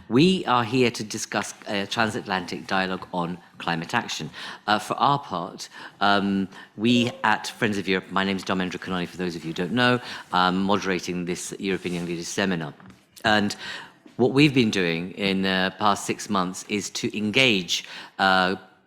We are here to discuss a transatlantic dialogue on climate action. For our part, we at Friends of Europe, my name is Dharmendra Kanani, for those of you who don't know, I'm moderating this European Young Leaders Seminar. And what we've been doing in the past 6 months is to engage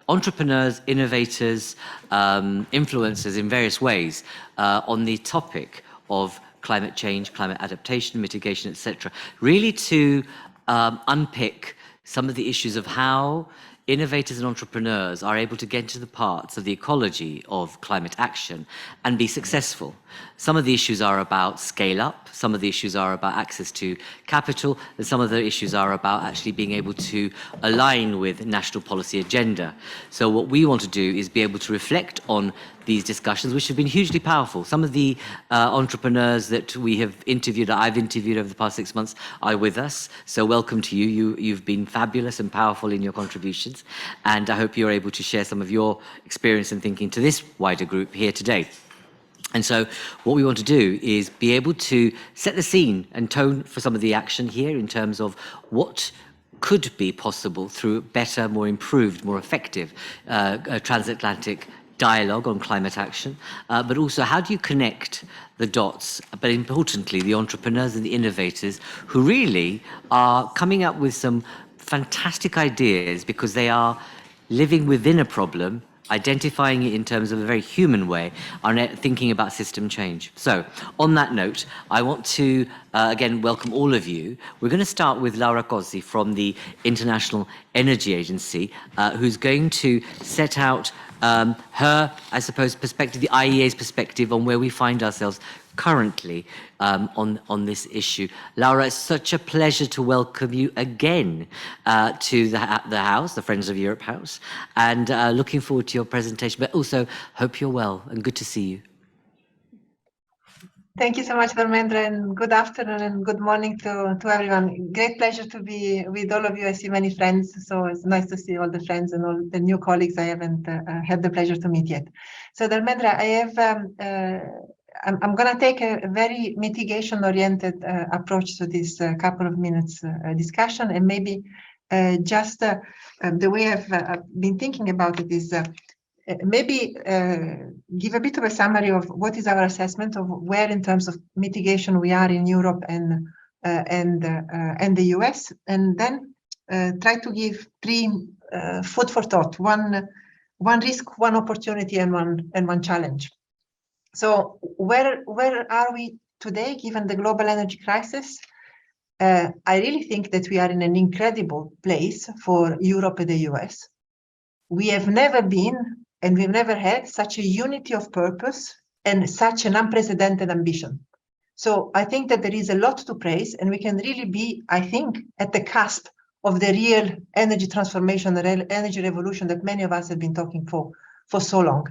entrepreneurs, innovators, influencers in various ways on the topic of climate change, climate adaptation, mitigation, etc. Really to unpick some of the issues of how innovators and entrepreneurs are able to get into the parts of the ecology of climate action and be successful. Some of the issues are about scale up, some of the issues are about access to capital, and some of the issues are about actually being able to align with national policy agenda. So what we want to do is be able to reflect on these discussions, which have been hugely powerful. Some of the entrepreneurs that we have interviewed, that I've interviewed over the past 6 months, are with us. So welcome to you. You've been fabulous and powerful in your contributions. And I hope you're able to share some of your experience and thinking to this wider group here today. And so what we want to do is be able to set the scene and tone for some of the action here in terms of what could be possible through better, more improved, more effective transatlantic dialogue on climate action, but also how do you connect the dots, but importantly, the entrepreneurs and the innovators who really are coming up with some fantastic ideas because they are living within a problem, identifying it in terms of a very human way, are thinking about system change. So, on that note, I want to, again, welcome all of you. We're going to start with Laura Cozzi from the International Energy Agency, who's going to set out her, I suppose, perspective, the IEA's perspective on where we find ourselves currently on this issue. Laura, it's such a pleasure to welcome you again to the House, the Friends of Europe House, and looking forward to your presentation, but also hope you're well and good to see you. Thank you so much, Dharmendra, and good afternoon and good morning to everyone. Great pleasure to be with all of you. I see many friends, so it's nice to see all the friends and all the new colleagues I haven't had the pleasure to meet yet. So Dharmendra, I have I'm going to take a very mitigation-oriented approach to this couple of minutes discussion, and maybe just the way I've been thinking about it is maybe give a bit of a summary of what is our assessment of where, in terms of mitigation, we are in Europe and the US, and then try to give three food for thought: one risk, one opportunity, and one challenge. So where are we today, given the global energy crisis? I really think that we are in an incredible place for Europe and the US. We have never been, and we've never had, such a unity of purpose and such an unprecedented ambition. So I think that there is a lot to praise, and we can really be, I think, at the cusp of the real energy transformation, the real energy revolution that many of us have been talking for so long.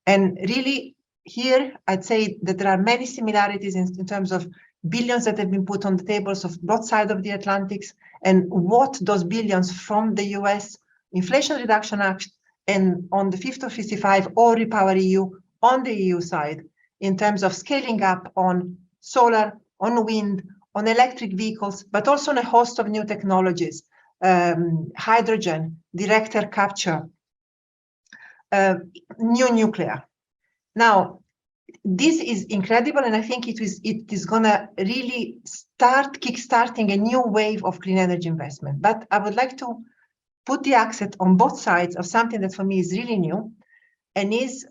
And really, here, I'd say that there are many similarities in terms of billions that have been put on the tables of both sides of the Atlantics, and what those billions from the US Inflation Reduction Act and on the 5th of 55 or Repower EU on the EU side, in terms of scaling up on solar, on wind, on electric vehicles, but also on a host of new technologies, hydrogen, direct air capture, new nuclear. Now, this is incredible, and I think it is going to really start kickstarting a new wave of clean energy investment. But I would like to put the accent on both sides of something that for me is really new, and is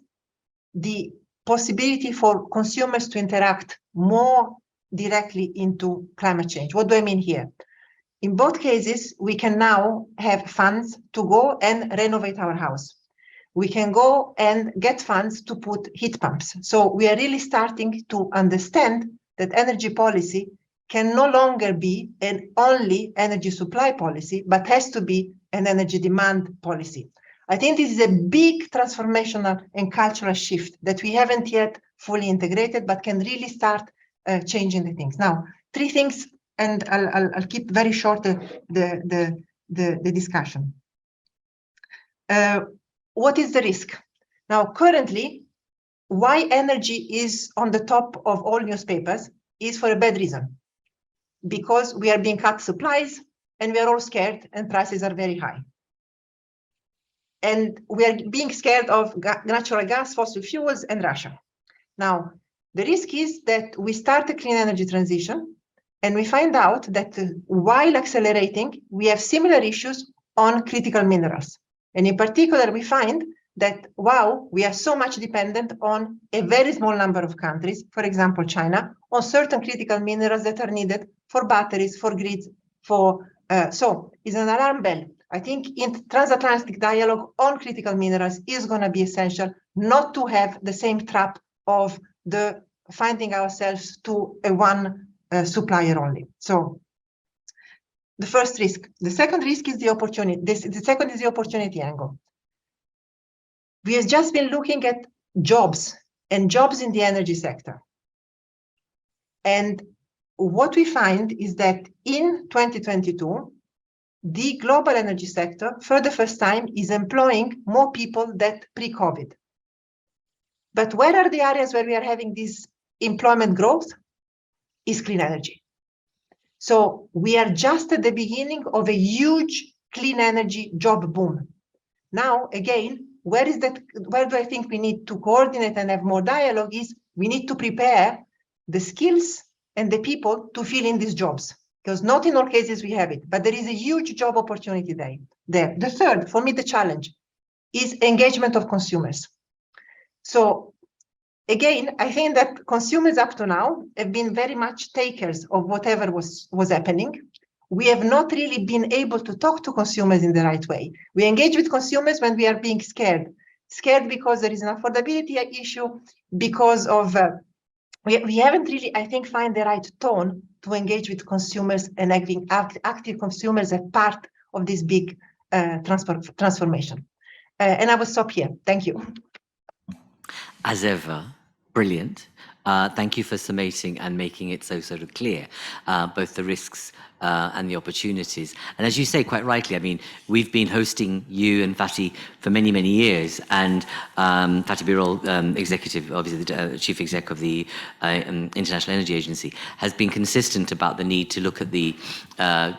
the possibility for consumers to interact more directly into climate change. What do I mean here? In both cases, we can now have funds to go and renovate our house. We can go and get funds to put heat pumps. So we are really starting to understand that energy policy can no longer be an only energy supply policy, but has to be an energy demand policy. I think this is a big transformational and cultural shift that we haven't yet fully integrated, but can really start changing the things. Now, three things, and I'll keep very short the discussion. What is the risk? Now, currently, why energy is on the top of all newspapers is for a bad reason. Because we are being cut supplies, and we are all scared, and prices are very high. And we are being scared of natural gas, fossil fuels, and Russia. Now, the risk is that we start a clean energy transition, and we find out that while accelerating, we have similar issues on critical minerals. And in particular, we find that, wow, we are so much dependent on a very small number of countries, for example, China, on certain critical minerals that are needed for batteries, for grids, so it's an alarm bell. I think in transatlantic dialogue on critical minerals is going to be essential not to have the same trap of the finding ourselves to a one supplier only. So the first risk. The second risk is the opportunity. The second is the opportunity angle. We have just been looking at jobs and jobs in the energy sector. And what we find is that in 2022, the global energy sector, for the first time, is employing more people than pre-COVID. But where are the areas where we are having this employment growth? Is clean energy. So we are just at the beginning of a huge clean energy job boom. Now, again, where do I think we need to coordinate and have more dialogue is we need to prepare the skills and the people to fill in these jobs. Because not in all cases we have it, but there is a huge job opportunity there. The third, for me, the challenge is engagement of consumers. So again, I think that consumers up to now have been very much takers of whatever was happening. We have not really been able to talk to consumers in the right way. We engage with consumers when we are being scared because there is an affordability issue, because of we haven't really, I think, find the right tone to engage with consumers and having active consumers as part of this big transformation. And I will stop here. Thank you. As ever, brilliant. Thank you for summating and making it so sort of clear, both the risks and the opportunities. And as you say quite rightly, I mean, we've been hosting you and Fatih for many, many years, and Fatih Birol, executive, obviously the chief exec of the International Energy Agency, has been consistent about the need to look at the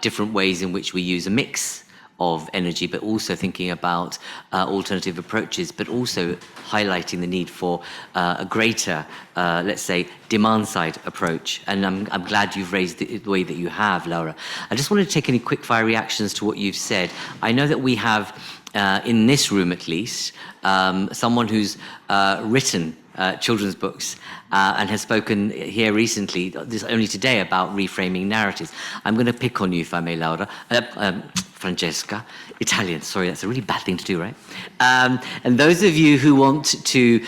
different ways in which we use a mix of energy, but also thinking about alternative approaches, but also highlighting the need for a greater, let's say, demand-side approach. And I'm glad you've raised it the way that you have, Laura. I just wanted to take any quick-fire reactions to what you've said. I know that we have, in this room at least, someone who's written children's books and has spoken here recently, only today, about reframing narratives. I'm going to pick on you, if I may, Laura. Francesca, Italian, sorry, that's a really bad thing to do, right? And those of you who want to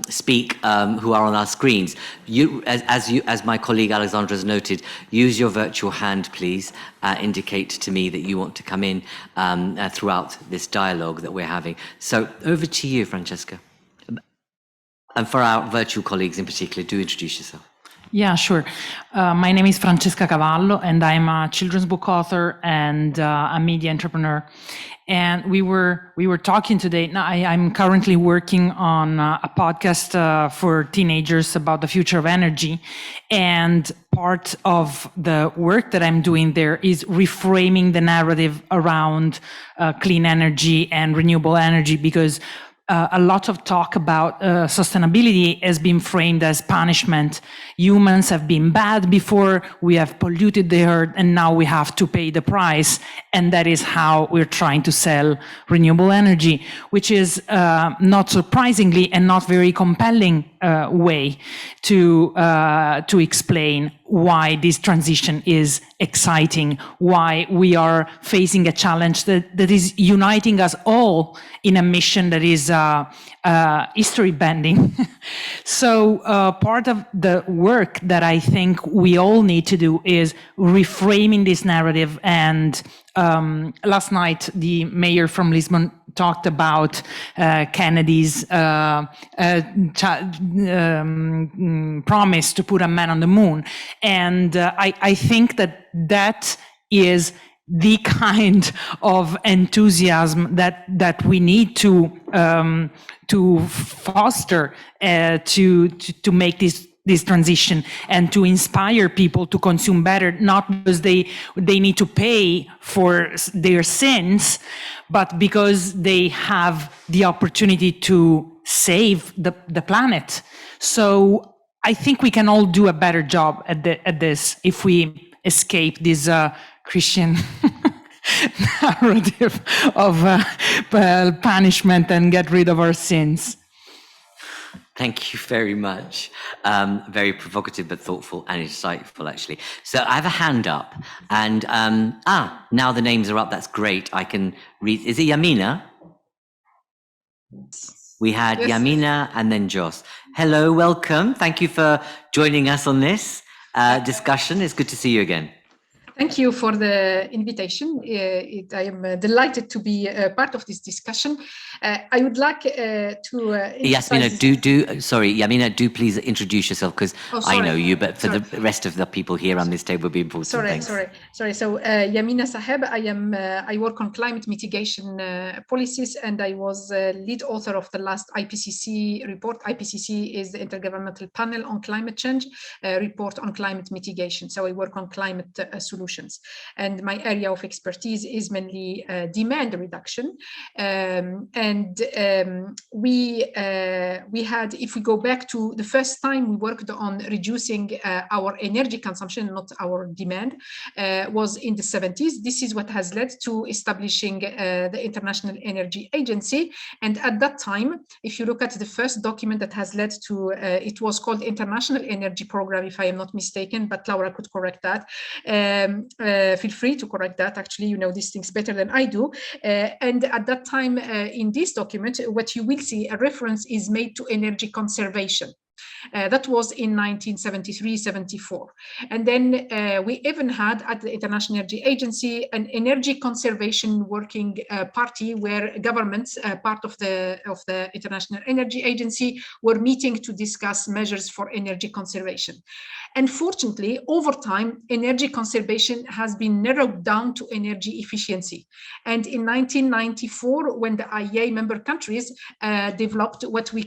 speak, who are on our screens, as my colleague Alexandra has noted, use your virtual hand, please. Indicate to me that you want to come in throughout this dialogue that we're having. So over to you, Francesca. And for our virtual colleagues in particular, do introduce yourself. Yeah, sure. My name is Francesca Cavallo, and I'm a children's book author and a media entrepreneur. And we were talking today. Now, I'm currently working on a podcast for teenagers about the future of energy. And part of the work that I'm doing there is reframing the narrative around clean energy and renewable energy, because a lot of talk about sustainability has been framed as punishment. Humans have been bad before, we have polluted the earth, and now we have to pay the price. And that is how we're trying to sell renewable energy, which is not surprisingly and not very compelling way to explain why this transition is exciting, why we are facing a challenge that is uniting us all in a mission that is history bending. So part of the work that I think we all need to do is reframing this narrative. And last night, the mayor from Lisbon talked about Kennedy's promise to put a man on the moon. And I think that is the kind of enthusiasm that we need to foster to make this this transition and to inspire people to consume better, not because they need to pay for their sins, but because they have the opportunity to save the planet. So I think we can all do a better job at this if we escape this Christian narrative of punishment and get rid of our sins. Thank you very much. Very provocative, but thoughtful and insightful, actually. So I have a hand up, and now the names are up. That's great. I can read. Is it Yamina? We had Yes. Yamina and then Jos. Hello, welcome. Thank you for joining us on this discussion. It's good to see you again. Thank you for the invitation. I am delighted to be part of this discussion. I would like to Yamina, do please introduce yourself, because I know you, but for the rest of the people here on this table would be important. Sorry. So Yamina Saheb, I work on climate mitigation policies, and I was lead author of the last IPCC report. IPCC is the Intergovernmental Panel on Climate Change report on climate mitigation. So I work on climate solutions. And my area of expertise is mainly demand reduction. We had, if we go back to the first time we worked on reducing our energy consumption, not our demand, was in the 70s. This is what has led to establishing the International Energy Agency. And at that time, if you look at the first document that has led to, it was called International Energy Program, if I am not mistaken, but Laura could correct that. Feel free to correct that. Actually, you know these things better than I do. And at that time, in this document, what you will see, a reference is made to energy conservation. That was in 1973-74. And then we even had at the International Energy Agency an energy conservation working party where governments, part of the International Energy Agency, were meeting to discuss measures for energy conservation. Unfortunately, over time, energy conservation has been narrowed down to energy efficiency. And in 1994, when the IEA member countries developed what they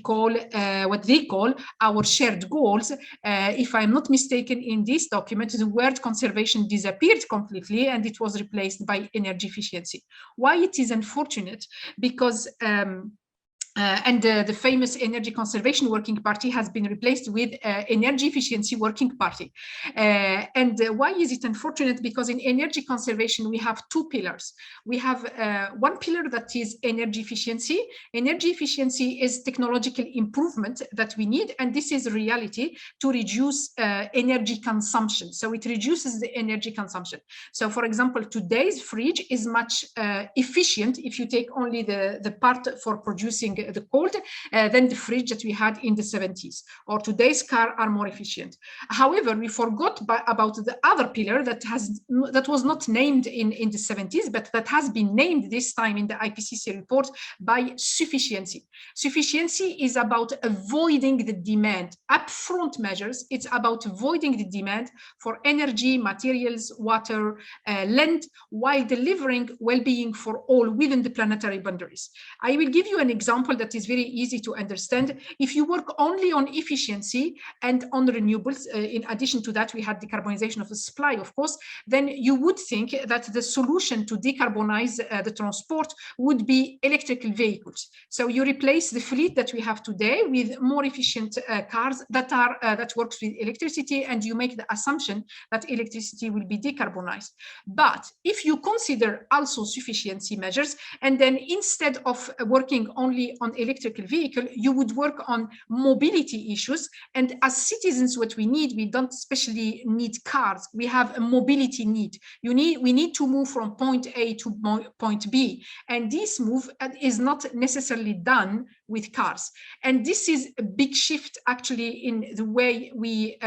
call our shared goals, if I'm not mistaken, in this document, the word conservation disappeared completely and it was replaced by energy efficiency. Why it is unfortunate? Because the famous Energy Conservation Working Party has been replaced with Energy Efficiency Working Party. Why is it unfortunate? Because in energy conservation, we have two pillars. We have one pillar that is energy efficiency. Energy efficiency is technological improvement that we need, and this is a reality to reduce energy consumption. So it reduces the energy consumption. So for example, today's fridge is much efficient if you take only the part for producing the cold than the fridge that we had in the 70s, or today's car are more efficient. However, we forgot about the other pillar that was not named in the 70s, but that has been named this time in the IPCC report by sufficiency. Sufficiency is about avoiding the demand. Upfront measures, it's about avoiding the demand for energy, materials, water, land, while delivering well-being for all within the planetary boundaries. I will give you an example that is very easy to understand. If you work only on efficiency and on renewables, in addition to that, we had decarbonization of the supply, of course, then you would think that the solution to decarbonize the transport would be electrical vehicles. So you replace the fleet that we have today with more efficient cars that works with electricity, and you make the assumption that electricity will be decarbonized. But if you consider also sufficiency measures, and then instead of working only on electrical vehicle, you would work on mobility issues. And as citizens, what we don't especially need cars. We have a mobility need. We need to move from point A to point B. And this move is not necessarily done with cars. And this is a big shift actually in the way we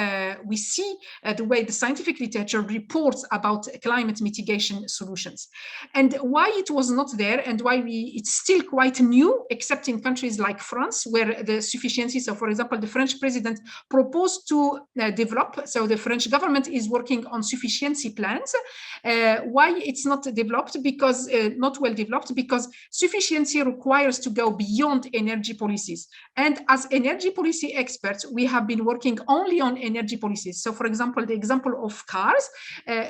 see the way the scientific literature reports about climate mitigation solutions. And why it was not there, and why it's still quite new, except in countries like France, where the sufficiency, so for example, the French president proposed to develop, so the French government is working on sufficiency plans. Why it's not developed? Because not well developed, because sufficiency requires to go beyond energy energy policies. And as energy policy experts, we have been working only on energy policies. So for example, the example of cars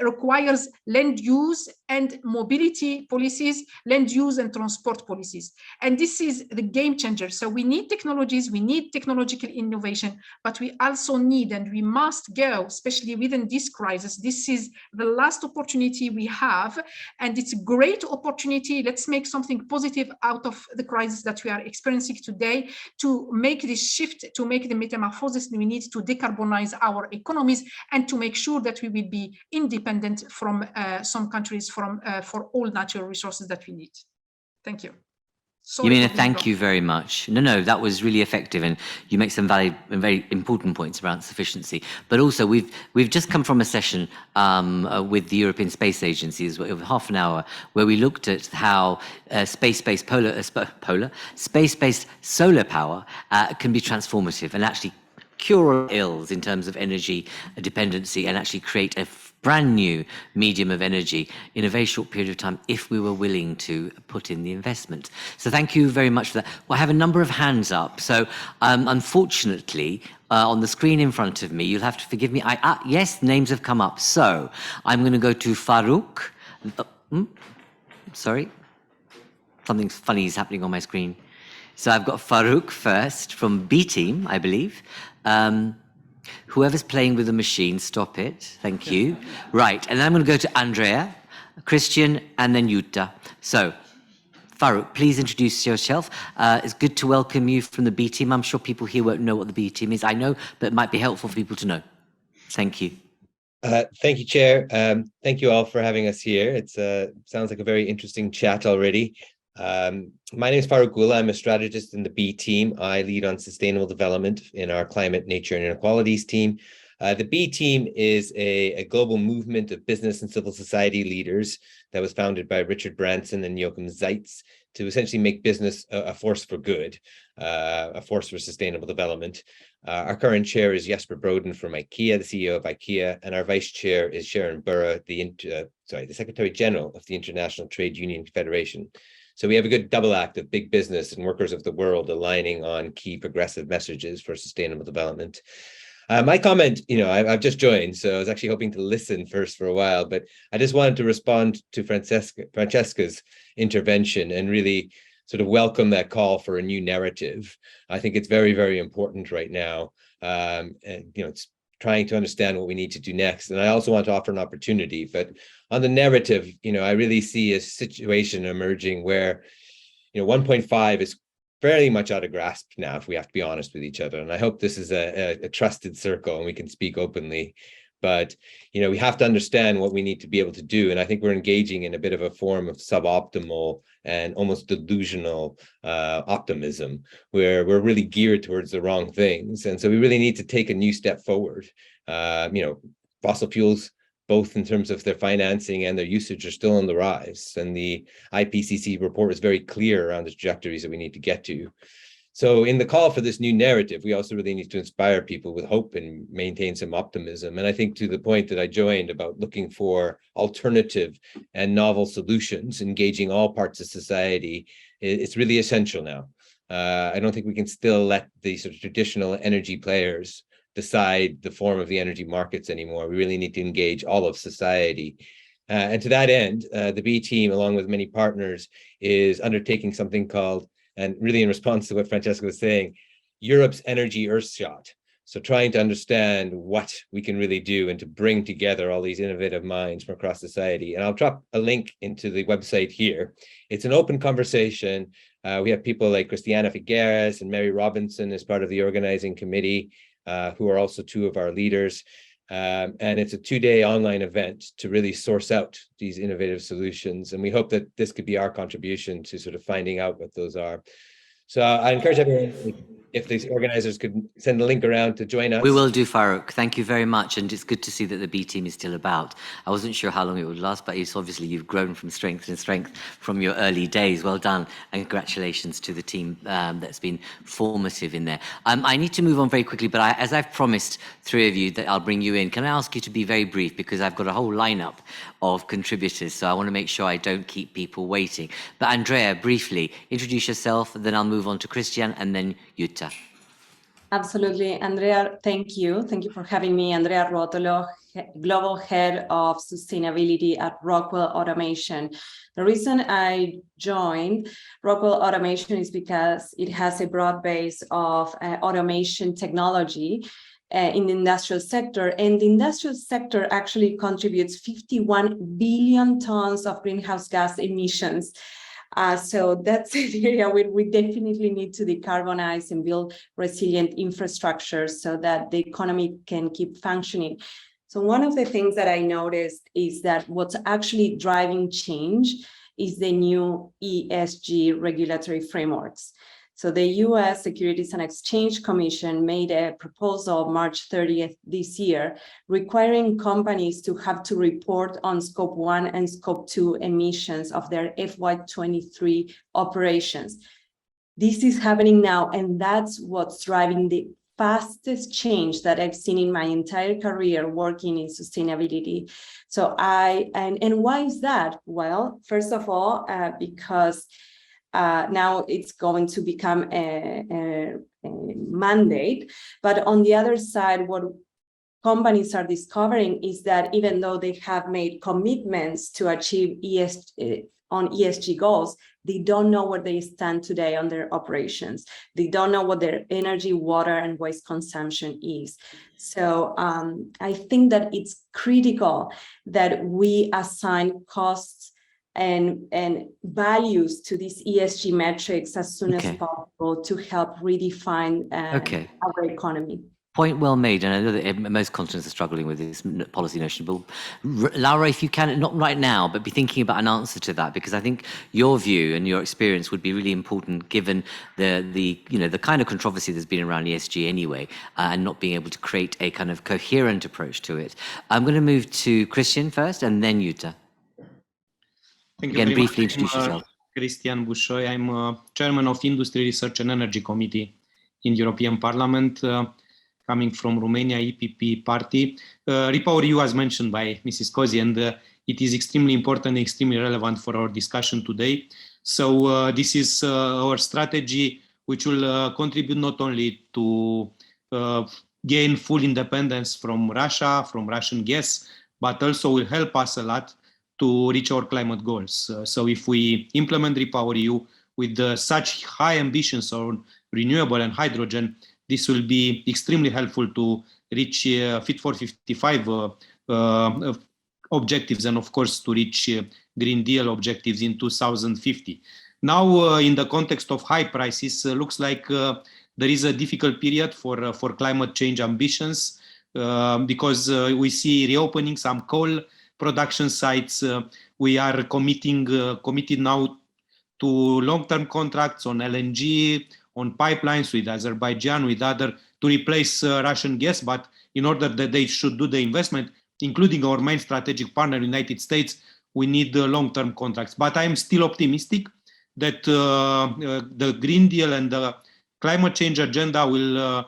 requires land use and mobility policies, land use and transport policies. And this is the game changer. So we need technologies, we need technological innovation, but we also need, and we must go, especially within this crisis, this is the last opportunity we have, and it's a great opportunity. Let's make something positive out of the crisis that we are experiencing today to make this shift, to make the metamorphosis we need to decarbonize our economies and to make sure that we will be independent from some countries for all natural resources that we need. Thank you. You mean thank you very much. No, that was really effective, and you make some valid and very important points around sufficiency. But also, we've just come from a session with the European Space Agency, of half an hour, where we looked at how space-based solar power can be transformative and actually cure ills in terms of energy dependency and actually create a brand new medium of energy in a very short period of time if we were willing to put in the investment. So thank you very much for that. Well, I have a number of hands up. So unfortunately, on the screen in front of me, you'll have to forgive me. Yes, names have come up. So I'm going to go to Farouk. Sorry. Something funny is happening on my screen. So I've got Farouk first from B Team, I believe. Whoever's playing with the machine, stop it. Thank you. Right, and then I'm going to go to Andrea, Christian, and then Jutta. So, Farouk, please introduce yourself. It's good to welcome you from the B Team. I'm sure people here won't know what the B Team is. I know, but it might be helpful for people to know. Thank you. Thank you, Chair. Thank you all for having us here. It sounds like a very interesting chat already. My name is Farouk Gula. I'm a strategist in the B Team. I lead on sustainable development in our climate, nature, and inequalities team. The B Team is a global movement of business and civil society leaders that was founded by Richard Branson and Joachim Zeitz to essentially make business a force for good, a force for sustainable development. Our current chair is Jesper Broden from IKEA, the CEO of IKEA, and our vice chair is Sharon Burra, the Secretary General of the International Trade Union Federation. So we have a good double act of big business and workers of the world aligning on key progressive messages for sustainable development. My comment, I've just joined, so I was actually hoping to listen first for a while, but I just wanted to respond to Francesca's intervention and really sort of welcome that call for a new narrative. I think it's very, very important right now. It's trying to understand what we need to do next. And I also want to offer an opportunity, but on the narrative, I really see a situation emerging where, 1.5 is fairly much out of grasp now, if we have to be honest with each other. And I hope this is a trusted circle and we can speak openly. But, we have to understand what we need to be able to do. And I think we're engaging in a bit of a form of suboptimal and almost delusional optimism, where we're really geared towards the wrong things. And so we really need to take a new step forward. Fossil fuels, both in terms of their financing and their usage, are still on the rise. And the IPCC report is very clear around the trajectories that we need to get to. So in the call for this new narrative, we also really need to inspire people with hope and maintain some optimism. And I think to the point that I joined about looking for alternative and novel solutions, engaging all parts of society, it's really essential now. I don't think we can still let the sort of traditional energy players decide the form of the energy markets anymore. We really need to engage all of society. And to that end, the B Team, along with many partners, is undertaking something called, and really in response to what Francesca was saying, Europe's Energy Earthshot. So trying to understand what we can really do and to bring together all these innovative minds from across society. And I'll drop a link into the website here. It's an open conversation. We have people like Christiana Figueres and Mary Robinson as part of the organizing committee, who are also two of our leaders. And it's a 2-day online event to really source out these innovative solutions. And we hope that this could be our contribution to sort of finding out what those are. So I encourage everyone, if these organizers could send a link around to join us. We will do, Farouk. Thank you very much. And it's good to see that the B Team is still about. I wasn't sure how long it would last, but it's obviously you've grown from strength to strength from your early days. Well done. And congratulations to the team that's been formative in there. I need to move on very quickly, but as I've promised 3 of you that I'll bring you in, can I ask you to be very brief, because I've got a whole lineup of contributors, so I want to make sure I don't keep people waiting. But Andrea, briefly, introduce yourself, and then I'll move on to Christian and then Jutta. Absolutely. Andrea, thank you. Thank you for having me. Andrea Ruotolo, Global Head of Sustainability at Rockwell Automation. The reason I joined Rockwell Automation is because it has a broad base of automation technology in the industrial sector. And the industrial sector actually contributes 51 billion tons of greenhouse gas emissions. So that's an area where we definitely need to decarbonize and build resilient infrastructure so that the economy can keep functioning. So one of the things that I noticed is that what's actually driving change is the new ESG regulatory frameworks. So the US Securities and Exchange Commission made a proposal March 30th this year, requiring companies to have to report on Scope 1 and Scope 2 emissions of their FY23 operations. This is happening now, and that's what's driving the fastest change that I've seen in my entire career working in sustainability. So and why is that? Well, first of all, because now it's going to become a mandate. But on the other side, what companies are discovering is that even though they have made commitments to achieve ESG goals, they don't know where they stand today on their operations. They don't know what their energy, water, and waste consumption is. So I think that it's critical that we assign costs and values to these ESG metrics as soon as possible to help redefine our economy. Point well made, and I know that most continents are struggling with this policy notion. But Laura, if you can, not right now, but be thinking about an answer to that, because I think your view and your experience would be really important, given the kind of controversy there's been around ESG anyway, and not being able to create a kind of coherent approach to it. I'm going to move to Christian first, and then Jutta. Thank Again, you briefly much. introduce yourself. Christian Bușoi. I'm Chairman of Industry Research and Energy Committee in European Parliament, coming from Romania EPP party. REPowerEU, as mentioned by Mrs. Cozy, and it is extremely important and extremely relevant for our discussion today. So this is our strategy, which will contribute not only to gain full independence from Russia, from Russian gas, but also will help us a lot to reach our climate goals. So if we implement REPowerEU with such high ambitions on renewable and hydrogen, this will be extremely helpful to reach Fit for 55 objectives, and of course to reach Green Deal objectives in 2050. Now, in the context of high prices, looks like there is a difficult period for climate change ambitions, because we see reopening some coal production sites. We are committed now to long-term contracts on LNG, on pipelines with Azerbaijan, with other, to replace Russian gas. But in order that they should do the investment, including our main strategic partner, United States, we need long-term contracts. But I'm still optimistic that the Green Deal and the climate change agenda will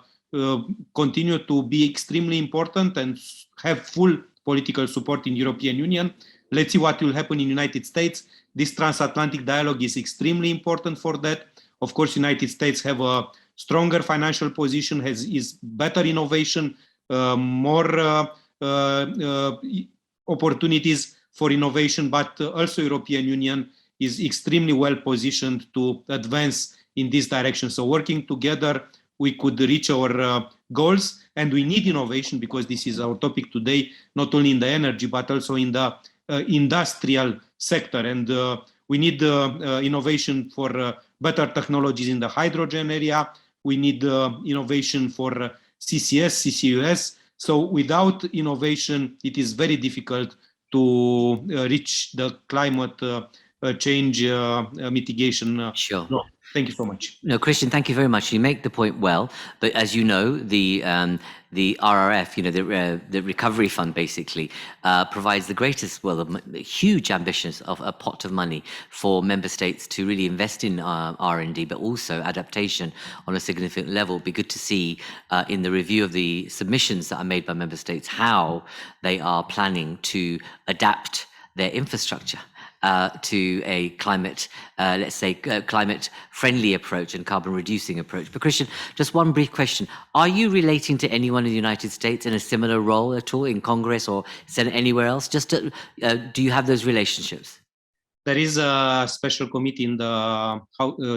continue to be extremely important and have full political support in European Union. Let's see what will happen in United States. This transatlantic dialogue is extremely important for that. Of course, United States have a stronger financial position, is better innovation, more opportunities for innovation, but also European Union is extremely well positioned to advance in this direction. So working together, we could reach our goals, and we need innovation, because this is our topic today, not only in the energy, but also in the industrial sector. And we need innovation for better technologies in the hydrogen area. We need innovation for CCS, CCUS. So without innovation, it is very difficult to reach the climate change mitigation. Sure. No. Thank you so much. No, Christian, thank you very much. You make the point well, but as you know, the RRF, the recovery fund, basically provides the greatest, huge ambitions of a pot of money for member states to really invest in R&D, but also adaptation on a significant level. It'd be good to see in the review of the submissions that are made by member states how they are planning to adapt their infrastructure to a climate, let's say, climate-friendly approach and carbon-reducing approach. But Christian, just one brief question. Are you relating to anyone in the United States in a similar role at all in Congress or Senate, anywhere else? Just do you have those relationships? There is a special committee in the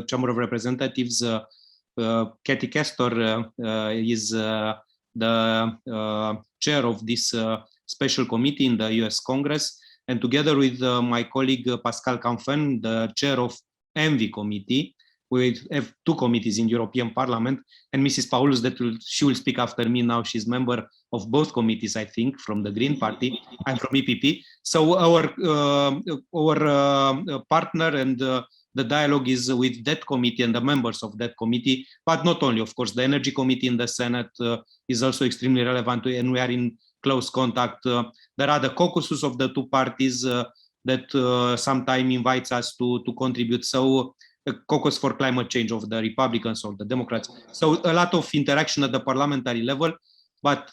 Chamber of Representatives. Kathy Castor is the chair of this special committee in the US Congress. And together with my colleague Pascal Canfin, the chair of ENVI committee, we have two committees in European Parliament, and Mrs. Paulus, she will speak after me now. She's member of both committees, I think, from the Green Party. I'm from EPP. So our partner and the dialogue is with that committee and the members of that committee, but not only, of course, the Energy Committee in the Senate is also extremely relevant, and we are in close contact. There are the caucuses of the two parties that sometimes invites us to contribute. So a caucus for climate change of the Republicans or the Democrats. So a lot of interaction at the parliamentary level. But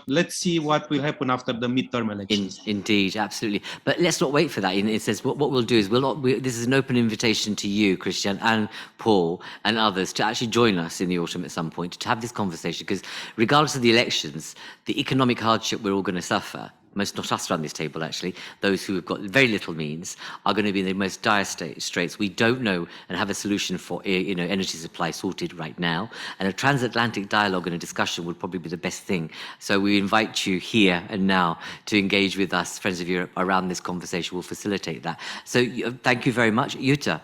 let's see what will happen after the midterm elections. Indeed, absolutely. But let's not wait for that. It says what we'll do is this is an open invitation to you, Christian, and Paul, and others to actually join us in the autumn at some point to have this conversation. Because regardless of the elections, the economic hardship we're all going to suffer, most not us around this table actually, those who have got very little means are going to be in the most dire straits. We don't know and have a solution for energy supply sorted right now, and a transatlantic dialogue and a discussion would probably be the best thing. So we invite you here and now to engage with us, Friends of Europe, around this conversation. We'll facilitate that. So thank you very much. Jutta.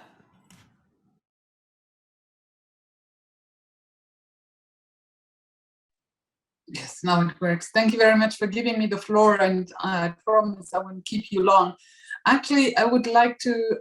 Yes, now it works. Thank you very much for giving me the floor, and I promise I won't keep you long. Actually, I would like to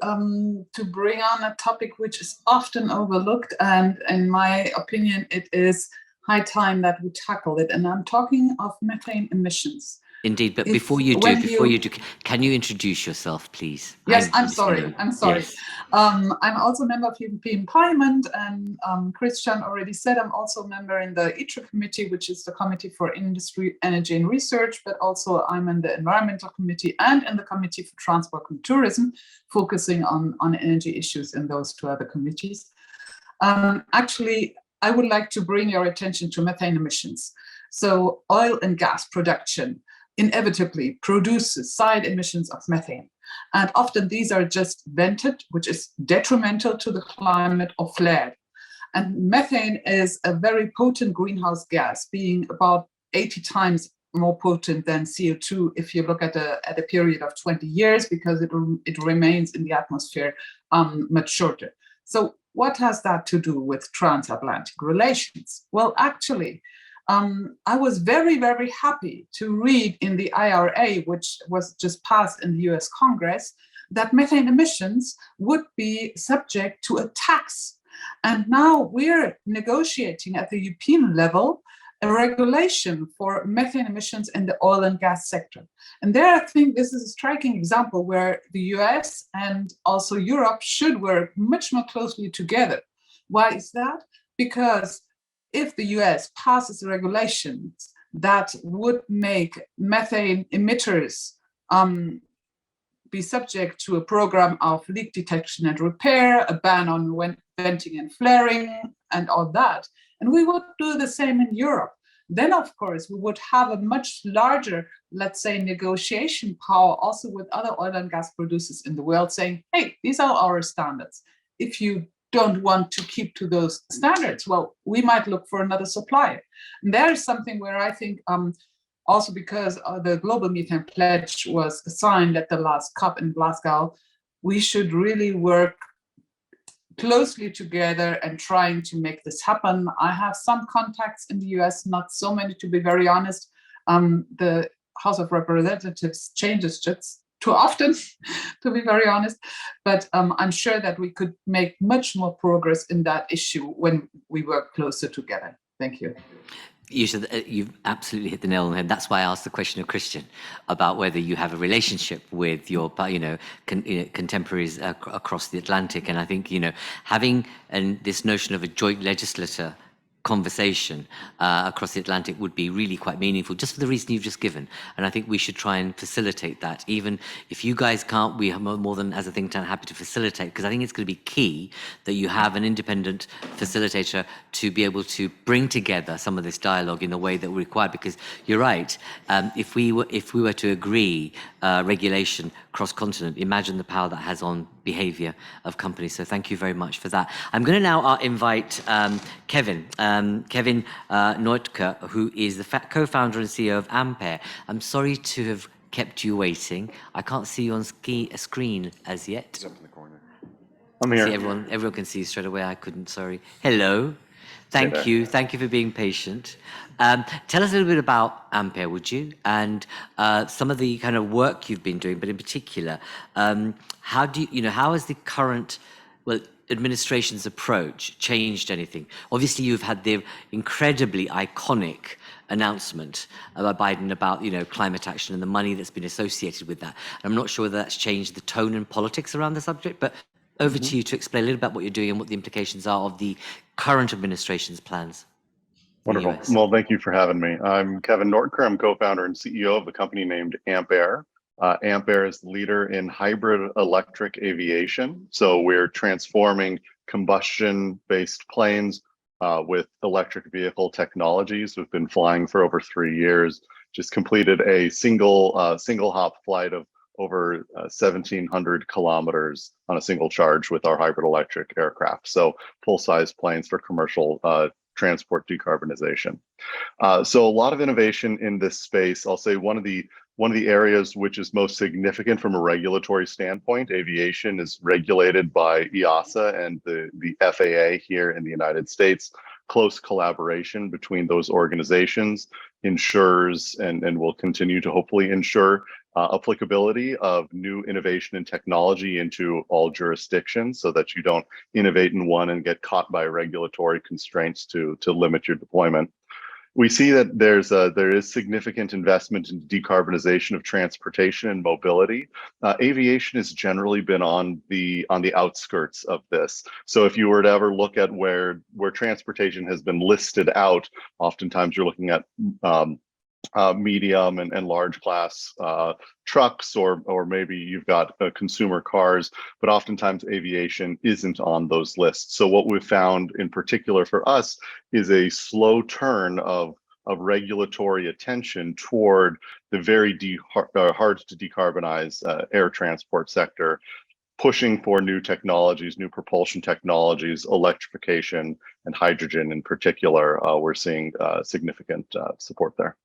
bring on a topic which is often overlooked, and in my opinion, it is high time that we tackle it. And I'm talking of methane emissions. Indeed, but before you do, can you introduce yourself, please? Yes, I'm sorry. Yes. I'm also a member of the European Parliament, and Christian already said I'm also a member in the ITRE committee, which is the Committee for Industry, Energy and Research, but also I'm in the Environmental Committee and in the Committee for Transport and Tourism, focusing on energy issues in those two other committees. Actually, I would like to bring your attention to methane emissions. So oil and gas production inevitably produces side emissions of methane. And often these are just vented, which is detrimental to the climate, or flared. And methane is a very potent greenhouse gas, being about 80 times more potent than CO2 if you look at a period of 20 years, because it remains in the atmosphere much shorter. So what has that to do with transatlantic relations? Well, actually, I was very, very happy to read in the IRA, which was just passed in the US Congress, that methane emissions would be subject to a tax. And now we're negotiating at the European level a regulation for methane emissions in the oil and gas sector. And there, I think this is a striking example where the US and also Europe should work much more closely together. Why is that? Because if the US passes regulations that would make methane emitters be subject to a program of leak detection and repair, a ban on venting and flaring, and all that, and we would do the same in Europe, then of course we would have a much larger, let's say, negotiation power also with other oil and gas producers in the world, saying, hey, these are our standards. If you don't want to keep to those standards, well, we might look for another supplier. And there is something where I think also because the global methane pledge was signed at the last COP in Glasgow, we should really work closely together and trying to make this happen. I have some contacts in the US, not so many to be very honest. The House of Representatives changes just too often, to be very honest, but I'm sure that we could make much more progress in that issue when we work closer together. Thank you. You've absolutely hit the nail on the head. That's why I asked the question of Christian about whether you have a relationship with your, contemporaries across the Atlantic. And I think, having this notion of a joint legislator conversation across the Atlantic would be really quite meaningful, just for the reason you've just given. And I think we should try and facilitate that. Even if you guys can't, we are more than, as a think tank, happy to facilitate, because I think it's going to be key that you have an independent facilitator to be able to bring together some of this dialogue in the way that we require. Because you're right, if we were to agree regulation cross-continent, imagine the power that has on behavior of companies. So thank you very much for that. I'm going to now invite Kevin Neutker, who is the co-founder and CEO of Ampere. I'm sorry to have kept you waiting. I can't see you on screen as yet. He's up in the corner. I'm here. See, everyone can see you straight away. I couldn't, sorry. Hello. Thank you. Thank you for being patient. Tell us a little bit about Ampere, would you? And some of the kind of work you've been doing, but in particular, how has the current, administration's approach changed anything? Obviously, you've had the incredibly iconic announcement by Biden about, climate action and the money that's been associated with that. I'm not sure whether that's changed the tone in politics around the subject, but over to you to explain a little about what you're doing and what the implications are of the current administration's plans. Wonderful. Well, thank you for having me. I'm Kevin Neutker. I'm co-founder and CEO of a company named Ampere. Ampere is the leader in hybrid electric aviation. So we're transforming combustion-based planes with electric vehicle technologies. We've been flying for over 3 years, just completed a single hop flight of over 1,700 kilometers on a single charge with our hybrid electric aircraft. So full-size planes for commercial transport decarbonization. So a lot of innovation in this space. I'll say one of the areas which is most significant from a regulatory standpoint, aviation is regulated by EASA and the FAA here in the United States. Close collaboration between those organizations ensures and will continue to hopefully ensure applicability of new innovation and technology into all jurisdictions, so that you don't innovate in one and get caught by regulatory constraints to limit your deployment. We see that there is significant investment in decarbonization of transportation and mobility. Aviation has generally been on the outskirts of this. So if you were to ever look at where transportation has been listed out, oftentimes you're looking at medium and large class trucks, or maybe you've got consumer cars, but oftentimes aviation isn't on those lists. So what we've found in particular for us is a slow turn of regulatory attention toward the very hard to decarbonize air transport sector, pushing for new technologies, new propulsion technologies, electrification, and hydrogen in particular. We're seeing significant support there.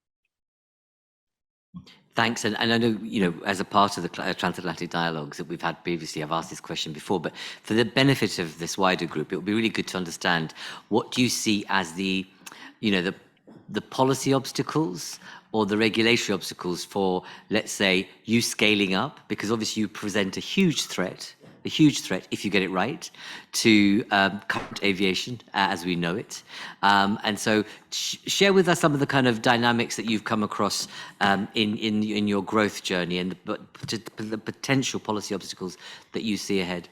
Thanks, and I know, as a part of the Transatlantic Dialogues that we've had previously, I've asked this question before, but for the benefit of this wider group, it would be really good to understand, what do you see as the policy obstacles or the regulatory obstacles for, let's say, you scaling up? Because obviously you present a huge threat if you get it right to current aviation as we know it. And so share with us some of the kind of dynamics that you've come across in your growth journey, and the potential policy obstacles that you see ahead.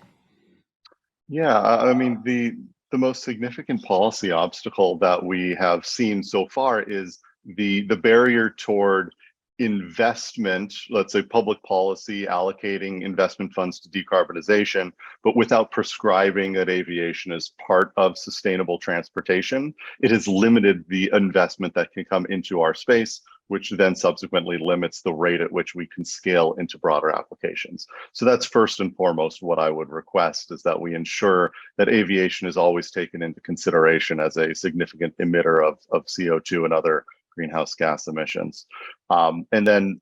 Yeah, I mean, the most significant policy obstacle that we have seen so far is the barrier toward investment, let's say public policy allocating investment funds to decarbonization, but without prescribing that aviation is part of sustainable transportation. It has limited the investment that can come into our space, which then subsequently limits the rate at which we can scale into broader applications. So that's first and foremost what I would request, is that we ensure that aviation is always taken into consideration as a significant emitter of CO2 and other greenhouse gas emissions. And then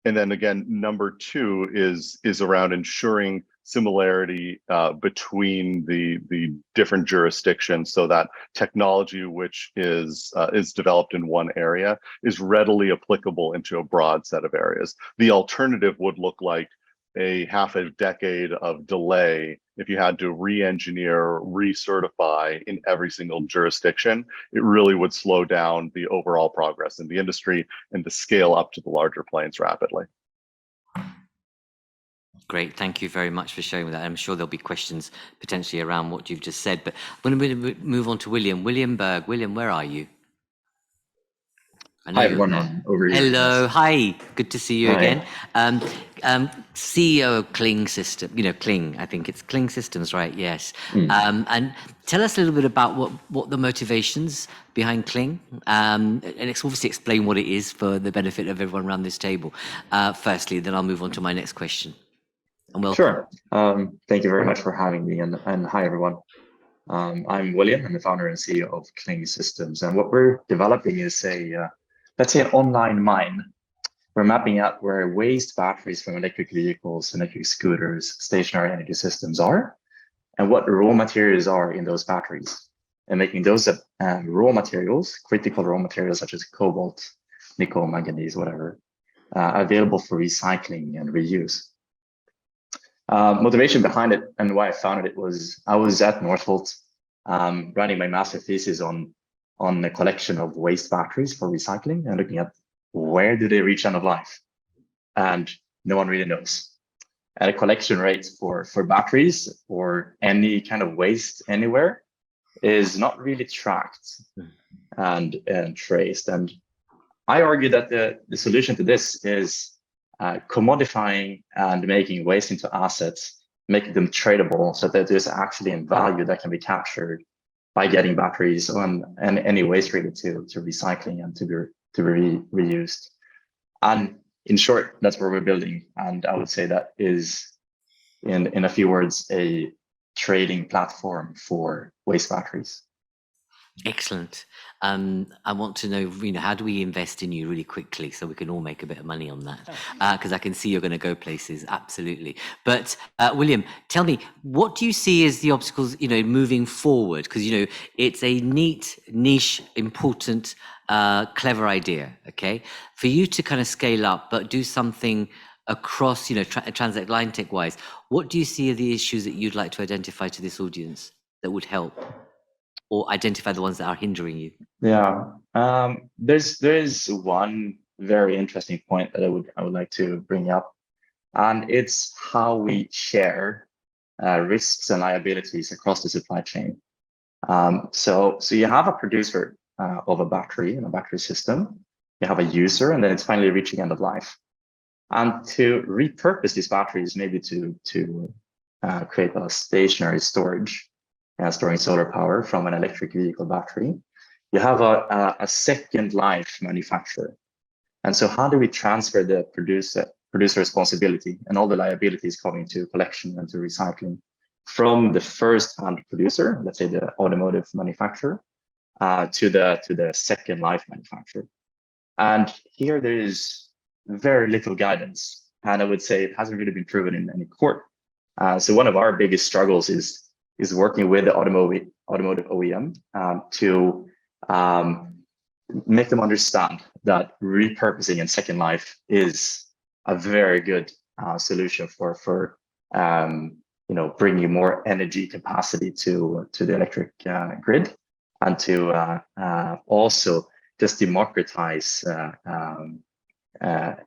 again, number two is around ensuring similarity between the different jurisdictions, so that technology which is developed in one area is readily applicable into a broad set of areas. The alternative would look like a half a decade of delay if you had to re-engineer, recertify in every single jurisdiction. It really would slow down the overall progress in the industry and to scale up to the larger planes rapidly. Great, thank you very much for sharing that. I'm sure there'll be questions potentially around what you've just said, but I'm going to move on to William. William Berg. William, where are you? Hi, everyone. Over here. Hello, Yes. hi. Good to see you Hi. again. CEO of Kling System, Kling, I think it's Kling Systems, right? Yes. And tell us a little bit about what the motivations behind Kling, and it's obviously explain what it is for the benefit of everyone around this table. Firstly, then I'll move on to my next question. And welcome. Sure. Thank you very much for having me, and hi, everyone. I'm William. I'm the founder and CEO of Kling Systems, and what we're developing is let's say an online mine. We're mapping out where waste batteries from electric vehicles, electric scooters, stationary energy systems are, and what raw materials are in those batteries, and making those raw materials, critical raw materials such as cobalt, nickel, manganese, whatever, available for recycling and reuse. Motivation behind it and why I founded it was I was at Northvolt writing my master thesis on the collection of waste batteries for recycling and looking at where do they reach end of life, and no one really knows. And a collection rate for batteries or any kind of waste anywhere is not really tracked and traced. And I argue that the solution to this is commodifying and making waste into assets, making them tradable so that there's actually a value that can be captured by getting batteries and any waste really to recycling and to be reused. And in short, that's what we're building. And I would say that is, in a few words, a trading platform for waste batteries. Excellent. I want to know, how do we invest in you really quickly so we can all make a bit of money on that? Because I can see you're going to go places, absolutely. But William, tell me, what do you see as the obstacles, moving forward? Because, it's a neat, niche, important, clever idea, okay? For you to kind of scale up, but do something across, transatlantic wise, what do you see are the issues that you'd like to identify to this audience that would help? Or identify the ones that are hindering you? Yeah, there's one very interesting point that I would like to bring up, and it's how we share risks and liabilities across the supply chain. So you have a producer of a battery and a battery system, you have a user, and then it's finally reaching end of life. And to repurpose these batteries, maybe to create a stationary storage, storing solar power from an electric vehicle battery, you have a second life manufacturer. And so how do we transfer the producer responsibility and all the liabilities coming to collection and to recycling from the first-hand producer, let's say the automotive manufacturer, to the second life manufacturer? And here there is very little guidance, and I would say it hasn't really been proven in any court. So one of our biggest struggles is working with the automotive OEM to make them understand that repurposing and second life is a very good solution for bringing more energy capacity to the electric grid, and to also just democratize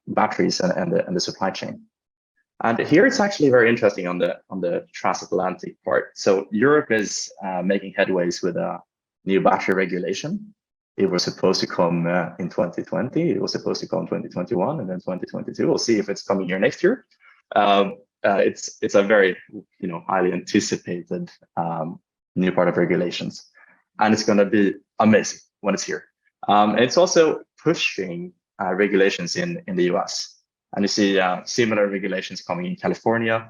batteries and the supply chain. And here it's actually very interesting on the transatlantic part. So Europe is making headways with a new battery regulation. It was supposed to come in 2020. It was supposed to come in 2021, and then 2022. We'll see if it's coming here next year. It's a very highly anticipated new part of regulations, and it's going to be amazing when it's here. And it's also pushing regulations in the US. And you see similar regulations coming in California,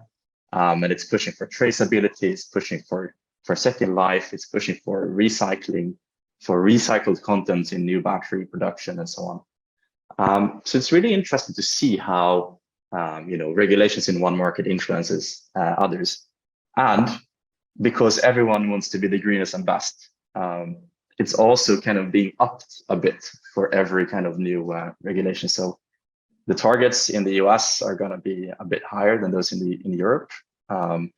and it's pushing for traceability, it's pushing for second life, it's pushing for recycling, for recycled content in new battery production, and so on. So it's really interesting to see how regulations in one market influences others. And because everyone wants to be the greenest and best, it's also kind of being upped a bit for every kind of new regulation. So the targets in the US are going to be a bit higher than those in Europe, and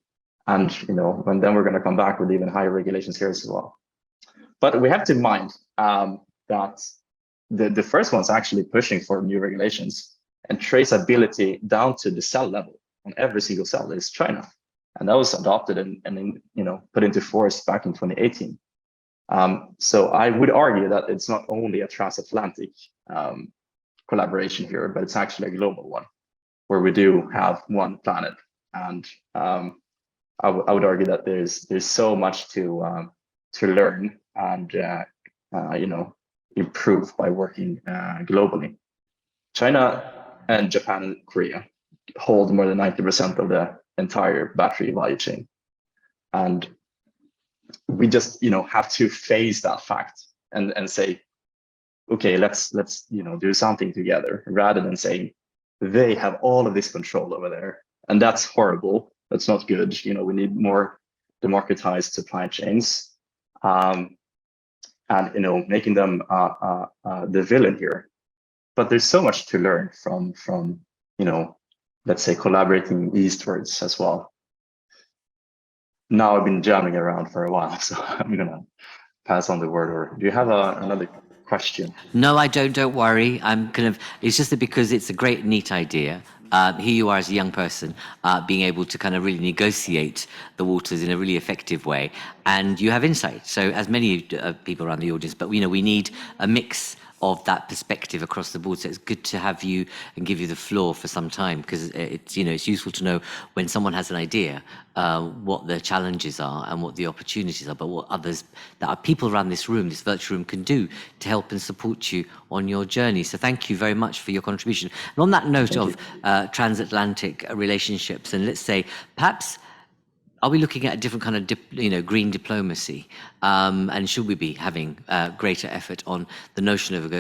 then we're going to come back with even higher regulations here as well. But we have to mind that the first one's actually pushing for new regulations and traceability down to the cell level. on every single cell is China. And that was adopted and put into force back in 2018. So I would argue that it's not only a transatlantic collaboration here, but it's actually a global one, where we do have one planet. And I would argue that there's so much to learn and improve by working globally. China and Japan and Korea hold more than 90% of the entire battery value chain, and we just have to face that fact and say, okay, let's do something together, rather than saying they have all of this control over there, and that's horrible. That's not good. We need more democratized supply chains, and making them the villain here. But there's so much to learn from let's say collaborating eastwards as well. Now I've been jamming around for a while, so I'm gonna pass on the word. Or do you have another question? No, I don't. Don't worry. It's just that because it's a great, neat idea. Here you are as a young person, being able to kind of really negotiate the waters in a really effective way, and you have insight. So, as many people around the audience, but we need a mix of that perspective across the board. So it's good to have you and give you the floor for some time, because it's useful to know when someone has an idea, what the challenges are and what the opportunities are, but what others that are people around this room, this virtual room, can do to help and support you on your journey. So thank you very much for your contribution. And on that note of transatlantic relationships, and let's say perhaps, are we looking at a different kind of green diplomacy? And should we be having greater effort on the notion of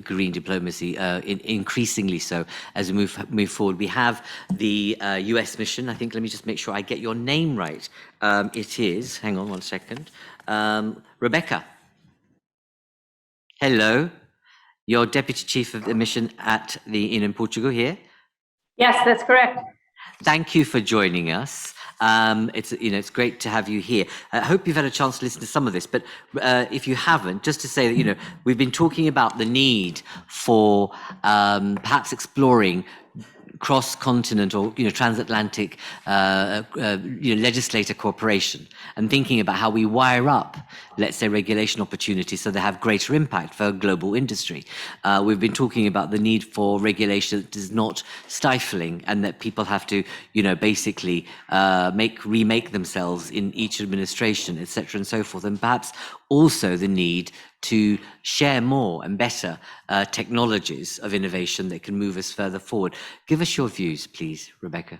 green diplomacy, increasingly so as we move forward? We have the US mission. I think, let me just make sure I get your name right. It is, hang on one second, Rebecca. Hello, you're Deputy Chief of the Mission in Portugal here? Yes, that's correct. Thank you for joining us. It's great to have you here. I hope you've had a chance to listen to some of this, but if you haven't, just to say that we've been talking about the need for perhaps exploring cross-continent or transatlantic legislator cooperation, and thinking about how we wire up, let's say, regulation opportunities so they have greater impact for global industry. We've been talking about the need for regulation that is not stifling, and that people have to basically remake themselves in each administration, etc., and so forth, and perhaps also the need to share more and better technologies of innovation that can move us further forward. Give us your views, please, Rebecca.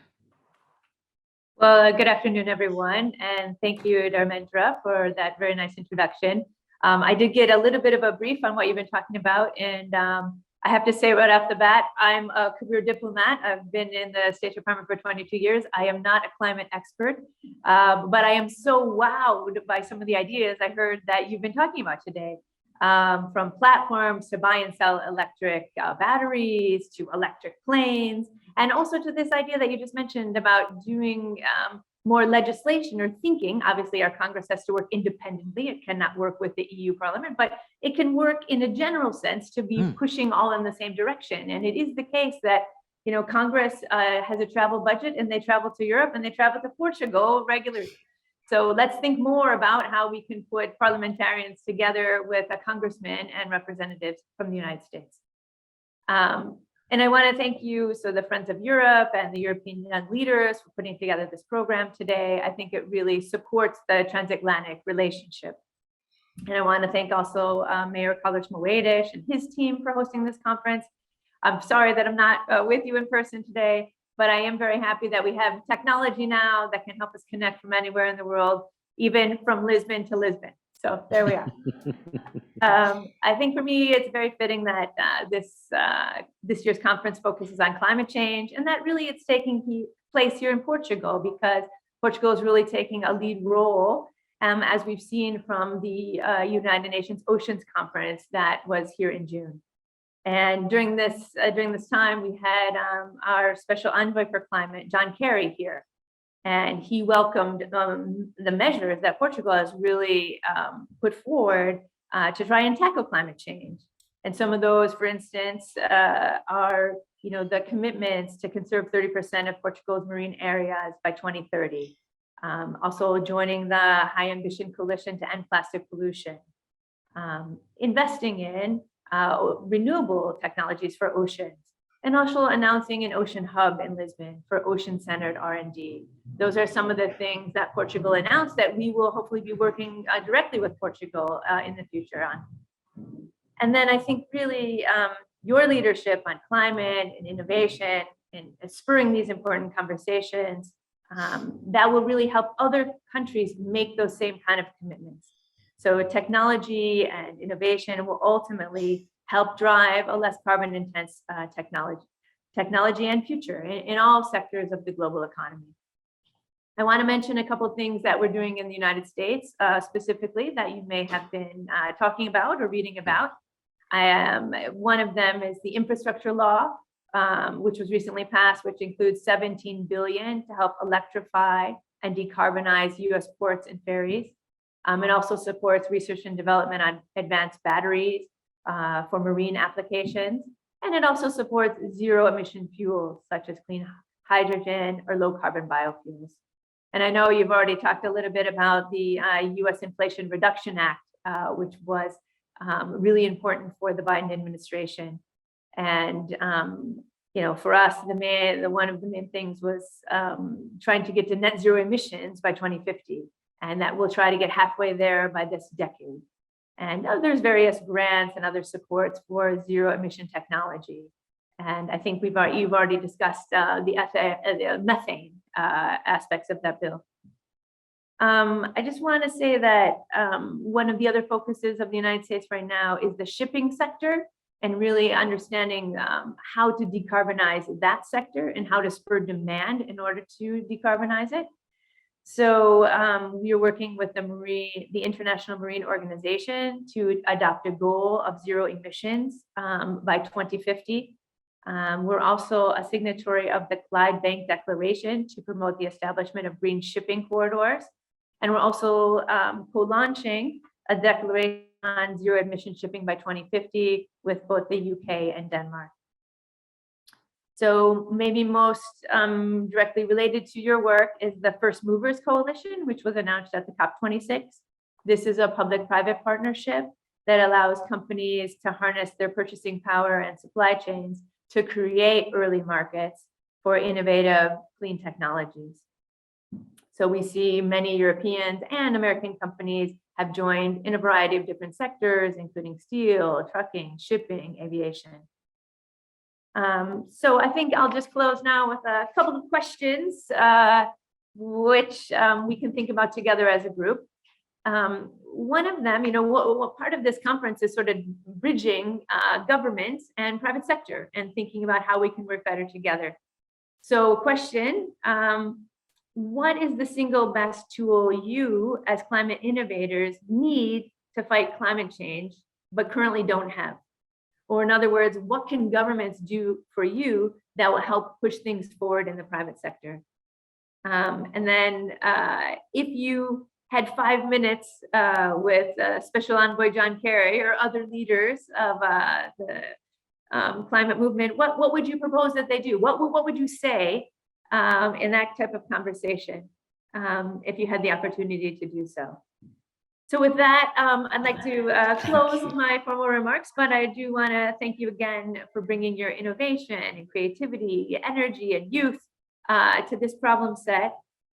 Well, good afternoon, everyone, and thank you, Dharmendra, for that very nice introduction. I did get a little bit of a brief on what you've been talking about, and I have to say right off the bat, I'm a career diplomat. I've been in the State Department for 22 years. I am not a climate expert, but I am so wowed by some of the ideas I heard that you've been talking about today. From platforms to buy and sell electric batteries, to electric planes, and also to this idea that you just mentioned about doing more legislation or thinking. Obviously, our Congress has to work independently. It cannot work with the EU Parliament, but it can work in a general sense to be pushing all in the same direction. And it is the case that Congress has a travel budget, and they travel to Europe and they travel to Portugal regularly. So let's think more about how we can put parliamentarians together with a congressman and representatives from the United States. And I want to thank you, so the Friends of Europe and the European Young Leaders, for putting together this program today. I think it really supports the transatlantic relationship. And I want to thank also Mayor Carlos Moedas and his team for hosting this conference. I'm sorry that I'm not with you in person today, but I am very happy that we have technology now that can help us connect from anywhere in the world, even from Lisbon to Lisbon. So there we are. I think for me, it's very fitting that this year's conference focuses on climate change, and that really it's taking place here in Portugal, because Portugal is really taking a lead role, as we've seen from the United Nations Oceans Conference that was here in June. And during this time, we had our special envoy for climate, John Kerry, here. And he welcomed the measures that Portugal has really put forward to try and tackle climate change. And some of those, for instance, are the commitments to conserve 30% of Portugal's marine areas by 2030. Also joining the High Ambition Coalition to end plastic pollution. Investing in renewable technologies for oceans, and also announcing an ocean hub in Lisbon for ocean-centered R&D. Those are some of the things that Portugal announced that we will hopefully be working directly with Portugal in the future on. And then I think really your leadership on climate and innovation and spurring these important conversations, that will really help other countries make those same kind of commitments. So technology and innovation will ultimately help drive a less carbon intense technology and future in all sectors of the global economy. I want to mention a couple of things that we're doing in the United States, specifically that you may have been talking about or reading about. One of them is the infrastructure law, which was recently passed, which includes $17 billion to help electrify and decarbonize US ports and ferries. It also supports research and development on advanced batteries for marine applications. And it also supports zero emission fuels such as clean hydrogen or low carbon biofuels. And I know you've already talked a little bit about the US Inflation Reduction Act, which was really important for the Biden administration. And for us, one of the main things was trying to get to net zero emissions by 2050. And that we'll try to get halfway there by this decade. And there's various grants and other supports for zero emission technology. And I think you've already discussed the methane aspects of that bill. I just want to say that one of the other focuses of the United States right now is the shipping sector, and really understanding how to decarbonize that sector and how to spur demand in order to decarbonize it. So we are working with the International Marine Organization to adopt a goal of zero emissions by 2050. We're also a signatory of the Clyde-Bank Declaration to promote the establishment of green shipping corridors. And we're also co-launching a declaration on zero emission shipping by 2050 with both the UK and Denmark. So maybe most directly related to your work is the First Movers Coalition, which was announced at the COP26. This is a public-private partnership that allows companies to harness their purchasing power and supply chains to create early markets for innovative clean technologies. So we see many Europeans and American companies have joined in a variety of different sectors, including steel, trucking, shipping, aviation. So I think I'll just close now with a couple of questions, which we can think about together as a group. One of them, what part of this conference is sort of bridging government and private sector and thinking about how we can work better together. So question, what is the single best tool you as climate innovators need to fight climate change, but currently don't have? Or in other words, what can governments do for you that will help push things forward in the private sector? And then if you had 5 minutes with Special Envoy John Kerry or other leaders of the climate movement, what would you propose that they do? What would you say in that type of conversation if you had the opportunity to do so? So with that, I'd like to close my formal remarks, but I do want to thank you again for bringing your innovation and creativity, energy, and youth to this problem set.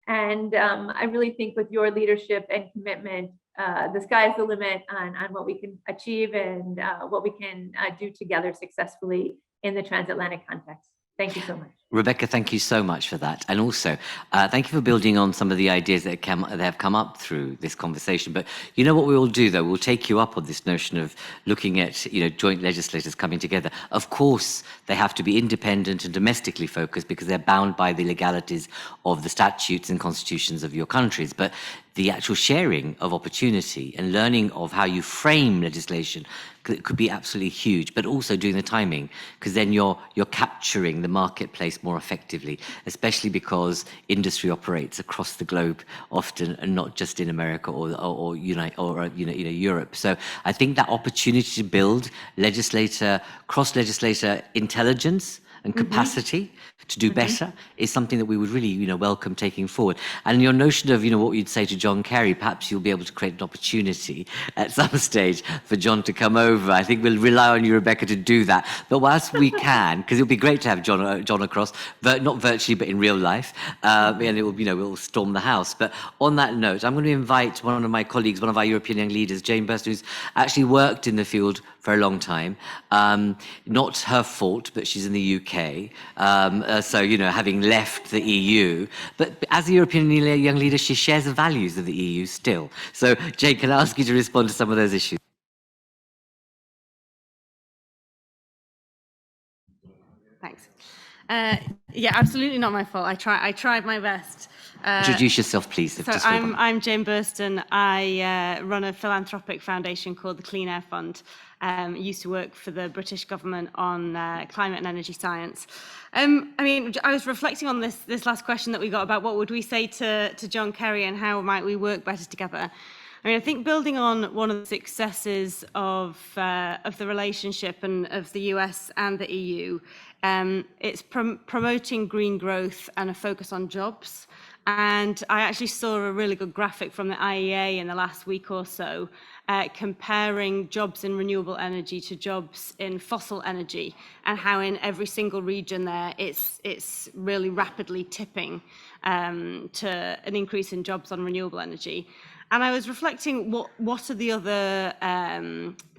And I really think with your leadership and commitment, the sky's the limit on what we can achieve and what we can do together successfully in the transatlantic context. Thank you so much. Rebecca, thank you so much for that. And also, thank you for building on some of the ideas that have come up through this conversation. But you know what we will do, though? We'll take you up on this notion of looking at, joint legislators coming together. Of course, they have to be independent and domestically focused because they're bound by the legalities of the statutes and constitutions of your countries. But the actual sharing of opportunity and learning of how you frame legislation could be absolutely huge, but also doing the timing, because then you're capturing the marketplace more effectively, especially because industry operates across the globe often, and not just in America or Europe. So I think that opportunity to build cross-legislator intelligence and capacity to do better is something that we would really, welcome taking forward. And your notion of, what you'd say to John Kerry, perhaps you'll be able to create an opportunity at some stage for John to come over. I think we'll rely on you, Rebecca, to do that. But whilst we can, because it'll be great to have John across, not virtually, but in real life, and it will, we'll storm the house. But on that note, I'm going to invite one of my colleagues, one of our European young leaders, Jane Burston, who's actually worked in the field for a long time. Not her fault, but she's in the UK. So, having left the EU. But as a European young leader, she shares the values of the EU still. So, Jane, can I ask you to respond to some of those issues? Thanks. Yeah, absolutely not my fault. I tried my best. Introduce yourself, please. So I'm Jane Burston. I run a philanthropic foundation called the Clean Air Fund. Used to work for the British government on climate and energy science. I was reflecting on this last question that we got about what would we say to John Kerry and how might we work better together. I think building on one of the successes of the relationship and of the US and the EU, it's promoting green growth and a focus on jobs. And I actually saw a really good graphic from the IEA in the last week or so, comparing jobs in renewable energy to jobs in fossil energy, and how in every single region there, it's really rapidly tipping to an increase in jobs on renewable energy. And I was reflecting, what are the other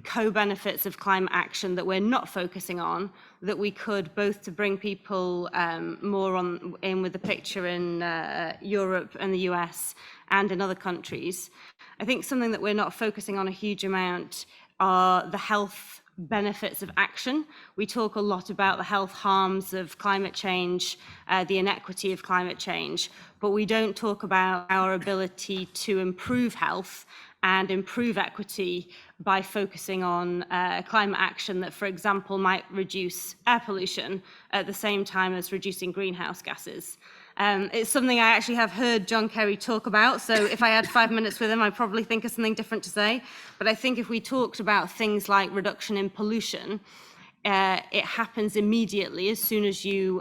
co-benefits of climate action that we're not focusing on, that we could, both to bring people more in with the picture in Europe and the US and in other countries. I think something that we're not focusing on a huge amount are the health benefits of action. We talk a lot about the health harms of climate change, the inequity of climate change, but we don't talk about our ability to improve health and improve equity by focusing on climate action that, for example, might reduce air pollution at the same time as reducing greenhouse gases. It's something I actually have heard John Kerry talk about, so if I had 5 minutes with him, I'd probably think of something different to say. But I think if we talked about things like reduction in pollution, it happens immediately as soon as you,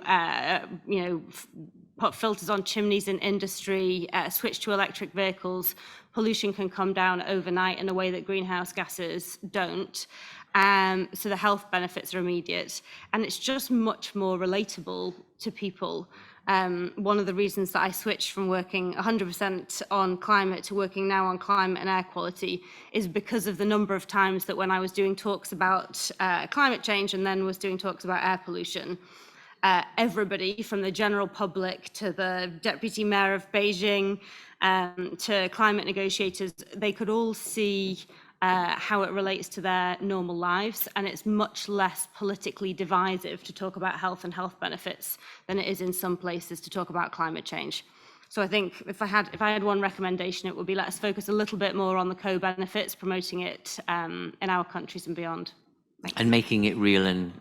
put filters on chimneys in industry, switch to electric vehicles. Pollution can come down overnight in a way that greenhouse gases don't. So the health benefits are immediate, and it's just much more relatable to people. One of the reasons that I switched from working 100% on climate to working now on climate and air quality is because of the number of times that when I was doing talks about climate change and then was doing talks about air pollution, everybody from the general public to the deputy mayor of Beijing to climate negotiators, they could all see how it relates to their normal lives, and it's much less politically divisive to talk about health and health benefits than it is in some places to talk about climate change. So I think if I had one recommendation, it would be let's focus a little bit more on the co-benefits, promoting it in our countries and beyond. And making it real and,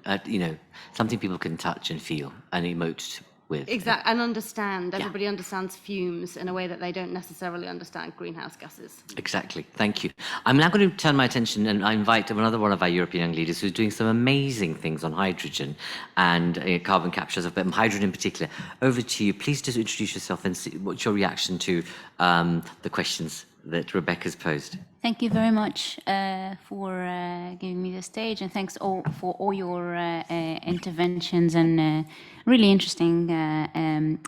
something people can touch and feel and emote with. Exactly, and understand. Everybody understands fumes in a way that they don't necessarily understand greenhouse gases. Exactly, thank you. I'm now going to turn my attention and I invite another one of our European young leaders who's doing some amazing things on hydrogen and carbon capture, but hydrogen in particular. Over to you. Please just introduce yourself and see what's your reaction to the questions that Rebecca's posed. Thank you very much for giving me the stage, and thanks for all your interventions and really interesting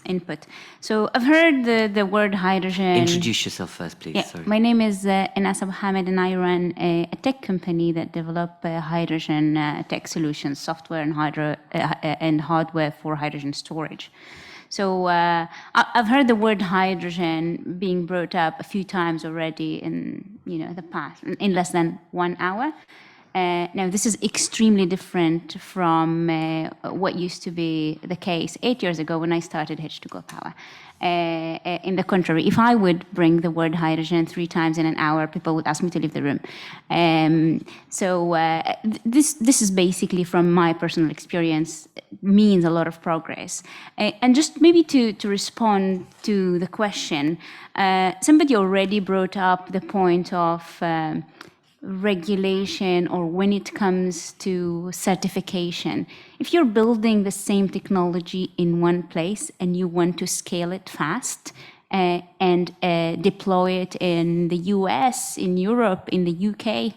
input. So I've heard the word hydrogen. Introduce yourself first, please. Yeah, sorry. My name is Inasa Mohammed, and I run a tech company that develop hydrogen tech solutions, software and hardware for hydrogen storage. So I've heard the word hydrogen being brought up a few times already in the past, in less than 1 hour. Now this is extremely different from what used to be the case 8 years ago when I started H2Go Power. In the contrary, if I would bring the word hydrogen 3 times in an hour, people would ask me to leave the room. This is basically, from my personal experience, means a lot of progress. And just maybe to respond to the question, somebody already brought up the point of regulation or when it comes to certification, if you're building the same technology in one place and you want to scale it fast and deploy it in the US, in Europe, in the UK,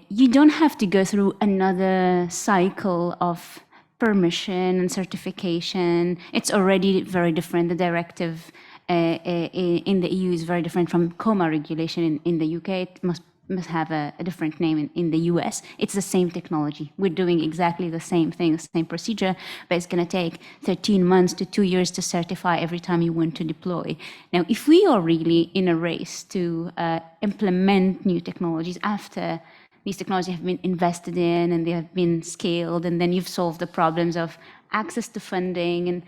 you don't have to go through another cycle of permission and certification. It's already very different. The directive in the EU is very different from COMA regulation in the UK. It must have a different name in the US. It's the same technology. We're doing exactly the same thing, same procedure, but it's going to take 13 months to 2 years to certify every time you want to deploy. Now, if we are really in a race to implement new technologies after these technologies have been invested in and they have been scaled, and then you've solved the problems of access to funding and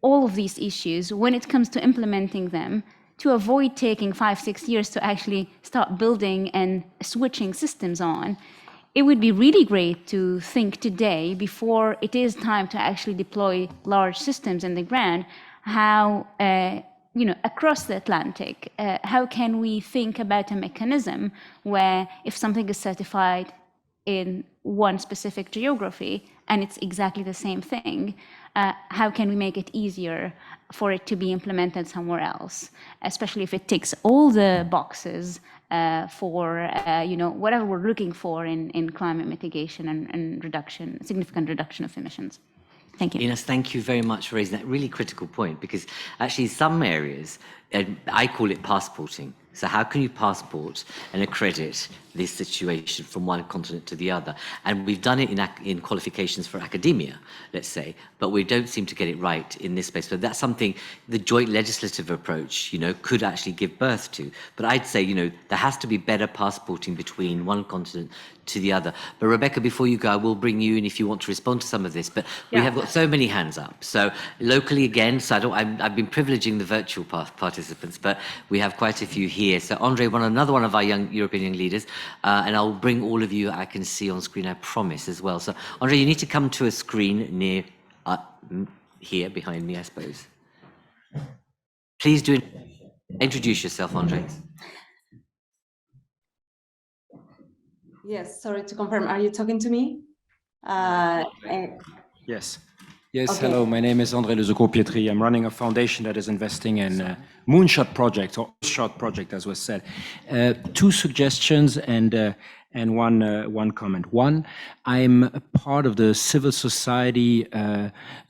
all of these issues, when it comes to implementing them, to avoid taking 5-6 years to actually start building and switching systems on, it would be really great to think today, before it is time to actually deploy large systems in the ground, how, across the Atlantic, how can we think about a mechanism where if something is certified in one specific geography and it's exactly the same thing, how can we make it easier for it to be implemented somewhere else, especially if it ticks all the boxes for whatever we're looking for in climate mitigation and reduction, significant reduction of emissions. Thank you. Ines, thank you very much for raising that really critical point, because actually some areas, I call it passporting. So how can you passport and accredit this situation from one continent to the other? And we've done it in qualifications for academia, let's say, but we don't seem to get it right in this space. So that's something the joint legislative approach, could actually give birth to. But I'd say, there has to be better passporting between one continent to the other. But Rebecca, before you go, I will bring you in if you want to respond to some of this. But we have got so many hands up. So locally again, I've been privileging the virtual participants, but we have quite a few here. So Andre, another one of our young European young leaders, and I'll bring all of you I can see on screen, I promise, as well. So Andre, you need to come to a screen near here behind me, I suppose. Please do introduce yourself, Andre. Yes, sorry to confirm. Are you talking to me? Yes. Yes, Okay. hello. My name is André Lezecourt-Pietri. I'm running a foundation that is investing in moonshot projects, or shot project, as was said. Two suggestions and one comment. One, I'm a part of the civil society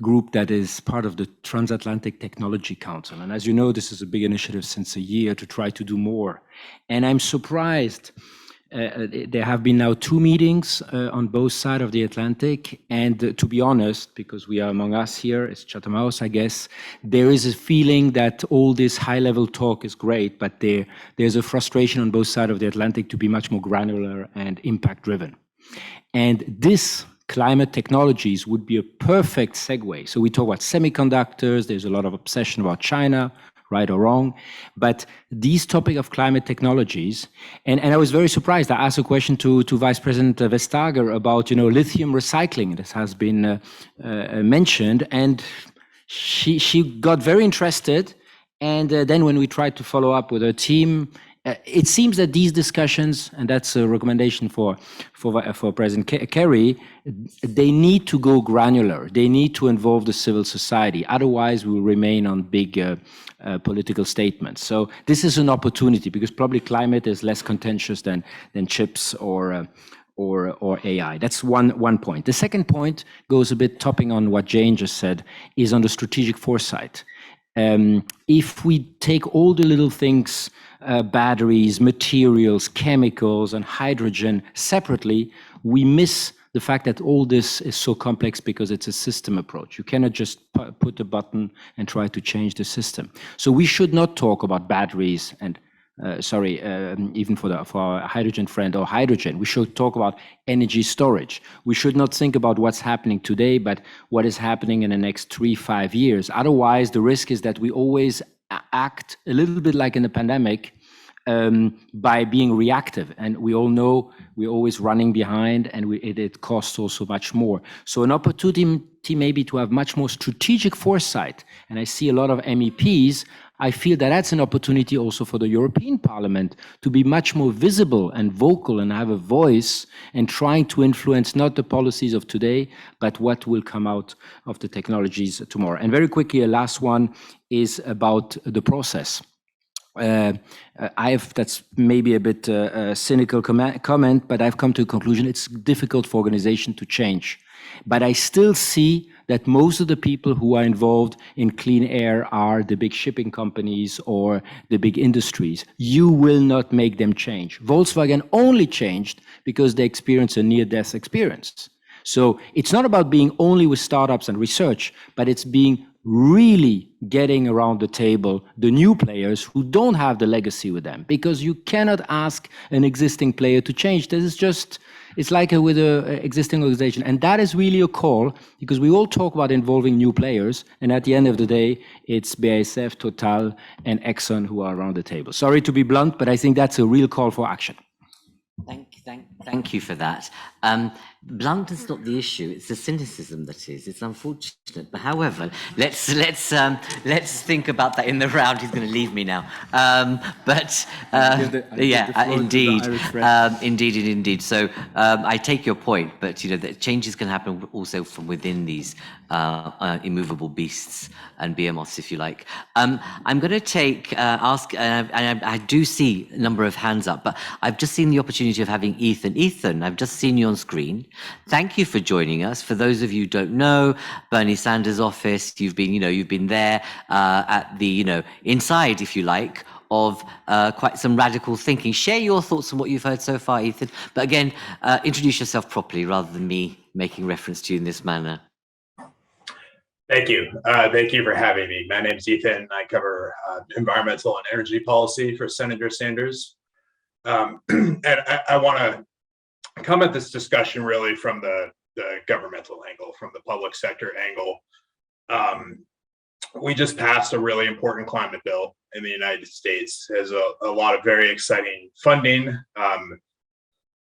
group that is part of the Transatlantic Technology Council. And as you know, this is a big initiative since a year to try to do more. And I'm surprised. There have been now 2 meetings on both sides of the Atlantic, and to be honest, because we are among us here, it's Chatham House, I guess, there is a feeling that all this high-level talk is great, but there's a frustration on both sides of the Atlantic to be much more granular and impact-driven. And this climate technologies would be a perfect segue. So we talk about semiconductors, there's a lot of obsession about China, right or wrong, but these topic of climate technologies, and I was very surprised. I asked a question to Vice President Vestager about lithium recycling. This has been mentioned, and she got very interested. And then when we tried to follow up with her team, it seems that these discussions, and that's a recommendation for President Kerry, they need to go granular. They need to involve the civil society. Otherwise, we will remain on big political statements. So this is an opportunity, because probably climate is less contentious than chips or AI. That's one point. The second point goes a bit topping on what Jane just said, is on the strategic foresight. If we take all the little things, batteries, materials, chemicals, and hydrogen separately, we miss the fact that all this is so complex because it's a system approach. You cannot just put a button and try to change the system. So we should not talk about batteries and even for our hydrogen friend, or hydrogen. We should talk about energy storage. We should not think about what's happening today, but what is happening in the next 3-5 years. Otherwise, the risk is that we always act a little bit like in the pandemic, by being reactive. And we all know we're always running behind, and it costs also much more. So an opportunity maybe to have much more strategic foresight. And I see a lot of MEPs I feel that that's an opportunity also for the European Parliament to be much more visible and vocal and have a voice and trying to influence not the policies of today, but what will come out of the technologies tomorrow. And very quickly, a last one is about the process. That's maybe a bit cynical comment, but I've come to a conclusion. It's difficult for organizations to change. But I still see that most of the people who are involved in clean air are the big shipping companies or the big industries. You will not make them change. Volkswagen only changed because they experienced a near-death experience. So it's not about being only with startups and research, but it's being really getting around the table the new players who don't have the legacy with them, because you cannot ask an existing player to change. This is just, it's like with an existing organization. And that is really a call, because we all talk about involving new players, and at the end of the day, it's BASF, Total, and Exxon who are around the table. Sorry to be blunt, but I think that's a real call for action. Thank you for that. Blunt is not the issue; it's the cynicism that is. It's unfortunate, but however, let's think about that in the round. He's going to leave me now. Indeed. So I take your point, but that changes can happen also from within these immovable beasts and behemoths, if you like. I'm going to I do see a number of hands up, but I've just seen the opportunity of having Ethan. Ethan, I've just seen you on screen. Thank you for joining us. For those of you who don't know, Bernie Sanders' office, you've been there at the, inside, if you like, of quite some radical thinking. Share your thoughts on what you've heard so far, Ethan. But again, introduce yourself properly rather than me making reference to you in this manner. Thank you. Thank you for having me. My name's Ethan. I cover environmental and energy policy for Senator Sanders. And I want to come at this discussion really from the governmental angle, from the public sector angle. We just passed a really important climate bill in the United States. There's a lot of very exciting funding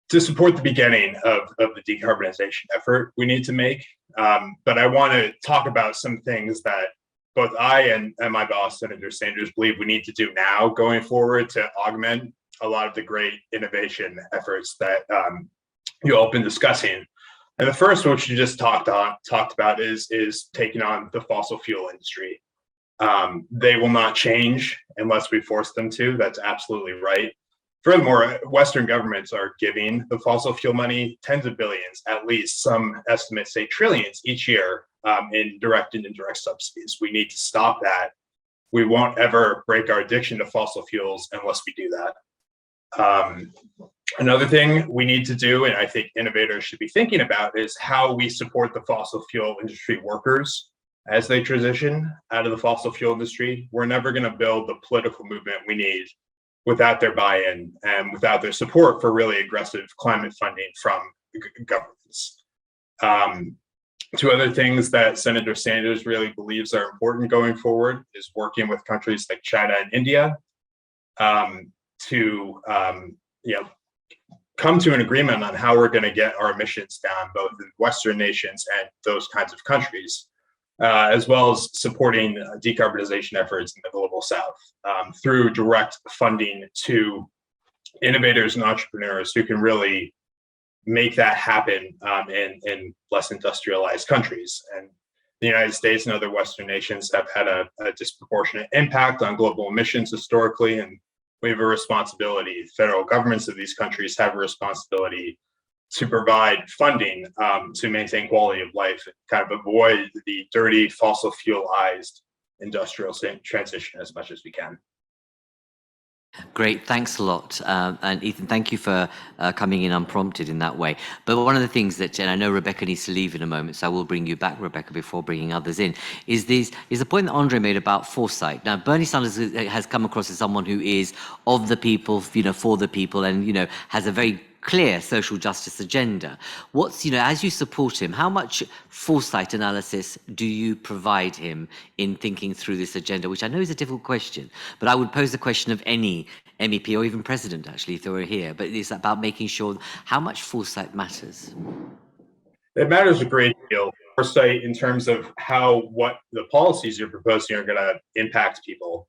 to support the beginning of the decarbonization effort we need to make. But I want to talk about some things that both I and my boss, Senator Sanders, believe we need to do now going forward to augment a lot of the great innovation efforts that you all been discussing. And the first, which you just talked about, is taking on the fossil fuel industry. They will not change unless we force them to. That's absolutely right. Furthermore, Western governments are giving the fossil fuel money tens of billions, at least some estimates say trillions each year in direct and indirect subsidies. We need to stop that. We won't ever break our addiction to fossil fuels unless we do that. Another thing we need to do, and I think innovators should be thinking about, is how we support the fossil fuel industry workers as they transition out of the fossil fuel industry. We're never going to build the political movement we need without their buy-in and without their support for really aggressive climate funding from governments. Two other things that Senator Sanders really believes are important going forward is working with countries like China and India to come to an agreement on how we're going to get our emissions down, both in Western nations and those kinds of countries, as well as supporting decarbonization efforts in the global South through direct funding to innovators and entrepreneurs who can really make that happen in less industrialized countries. And the United States and other Western nations have had a disproportionate impact on global emissions historically, and we have a responsibility. Federal governments of these countries have a responsibility to provide funding to maintain quality of life and kind of avoid the dirty fossil fuelized industrial transition as much as we can. Great, thanks a lot. And Ethan, thank you for coming in unprompted in that way. But one of the things that, and I know Rebecca needs to leave in a moment, so I will bring you back, Rebecca, before bringing others in, is the point that Andre made about foresight. Now, Bernie Sanders has come across as someone who is of the people, for the people, and, has a very clear social justice agenda. What's, as you support him, how much foresight analysis do you provide him in thinking through this agenda, which I know is a difficult question, but I would pose the question of any MEP or even president, actually, if they were here, but it's about making sure how much foresight matters. It matters a great deal. Foresight in terms of what the policies you're proposing are going to impact people.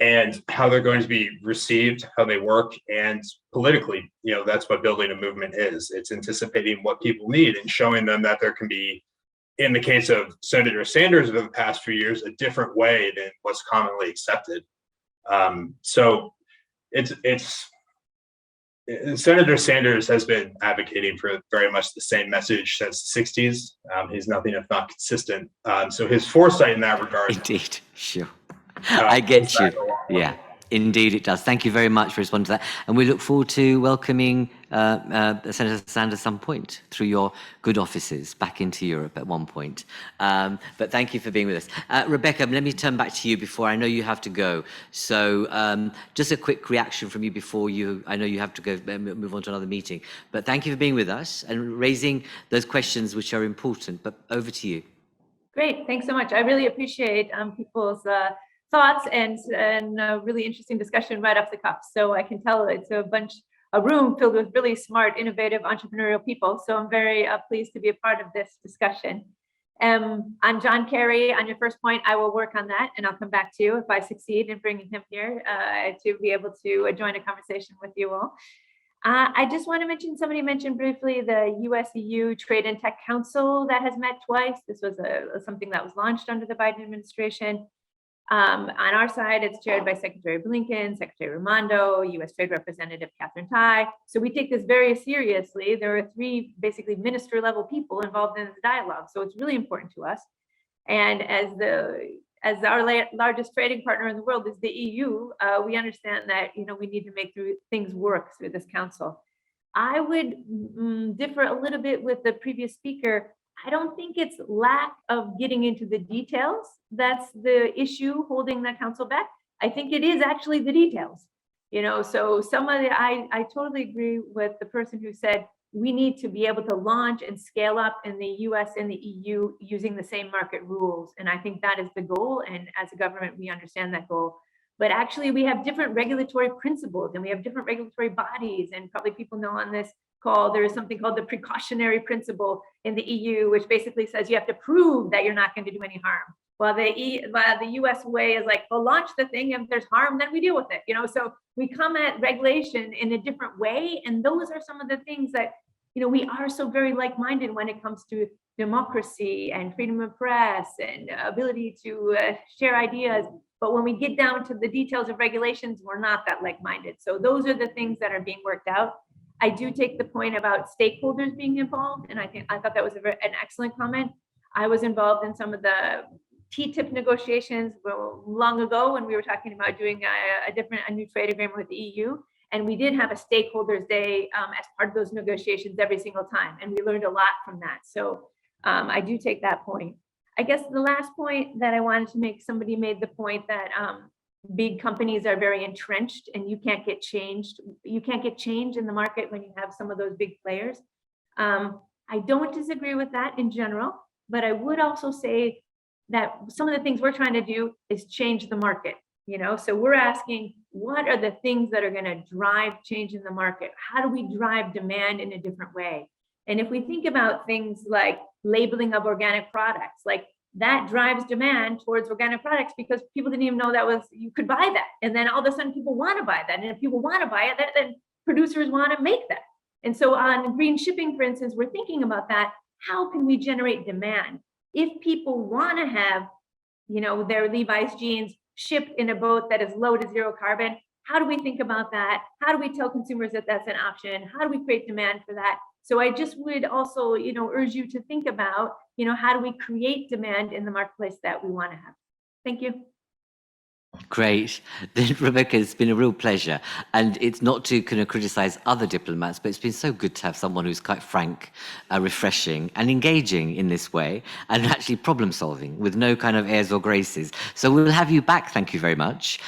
and how they're going to be received, how they work, and politically, that's what building a movement is. It's anticipating what people need and showing them that there can be, in the case of Senator Sanders over the past few years, a different way than what's commonly accepted. So Senator Sanders has been advocating for very much the same message since the 60s. He's nothing if not consistent. So his foresight in that regard. Indeed, sure. I get you. Yeah, indeed it does. Thank you very much for responding to that. And we look forward to welcoming Senator Sanders some point through your good offices back into Europe at one point. But thank you for being with us. Rebecca, let me turn back to you before I know you have to go. So just a quick reaction from you before I know you have to go move on to another meeting. But thank you for being with us and raising those questions which are important. But over to you. Great, thanks so much. I really appreciate people's thoughts and really interesting discussion right off the cuff. So I can tell it's a room filled with really smart, innovative, entrepreneurial people. So I'm very pleased to be a part of this discussion. I'm John Kerry. On your first point, I will work on that and I'll come back to you if I succeed in bringing him here to be able to join a conversation with you all. I just want to mention, somebody mentioned briefly the US-EU Trade and Tech Council that has met twice. This was something that was launched under the Biden administration. On our side, it's chaired by Secretary Blinken, Secretary Raimondo, U.S. Trade Representative Catherine Tai. So we take this very seriously. There are 3 basically minister level people involved in this dialogue. So it's really important to us. And as our largest trading partner in the world is the EU, we understand that we need to make things work through this council. I would differ a little bit with the previous speaker. I don't think it's lack of getting into the details that's the issue holding that council back. I think it is actually the details. So I totally agree with the person who said we need to be able to launch and scale up in the US and the EU using the same market rules. And I think that is the goal. And as a government, we understand that goal. But actually, we have different regulatory principles and we have different regulatory bodies. And probably people know on this call, there is something called the precautionary principle in the EU, which basically says you have to prove that you're not going to do any harm. While the US way is like, well, launch the thing, and if there's harm, then we deal with it. So we come at regulation in a different way. And those are some of the things that, we are so very like-minded when it comes to democracy and freedom of press and ability to share ideas. But when we get down to the details of regulations, we're not that like-minded. So those are the things that are being worked out. I do take the point about stakeholders being involved, and I thought that was an excellent comment. I was involved in some of the TTIP negotiations long ago when we were talking about doing a new trade agreement with the EU, and we did have a stakeholders day as part of those negotiations every single time, and we learned a lot from that. So I do take that point. I guess the last point that I wanted to make, somebody made the point that big companies are very entrenched and you can't get changed. You can't get change in the market when you have some of those big players. I don't disagree with that in general, but I would also say that some of the things we're trying to do is change the market. So we're asking, what are the things that are going to drive change in the market? How do we drive demand in a different way? And if we think about things like labeling of organic products, like that drives demand towards organic products because people didn't even know you could buy that. And then all of a sudden people want to buy that. And if people want to buy it, then producers want to make that. And so on green shipping, for instance, we're thinking about that. How can we generate demand? If people want to have, their Levi's jeans shipped in a boat that is low to zero carbon, how do we think about that? How do we tell consumers that that's an option? How do we create demand for that? So I just would also, urge you to think about, how do we create demand in the marketplace that we want to have? Thank you. Great. Then, Rebecca, it's been a real pleasure. And it's not to kind of criticize other diplomats, but it's been so good to have someone who's quite frank, refreshing, and engaging in this way, and actually problem solving with no kind of airs or graces. So we'll have you back. Thank you very much.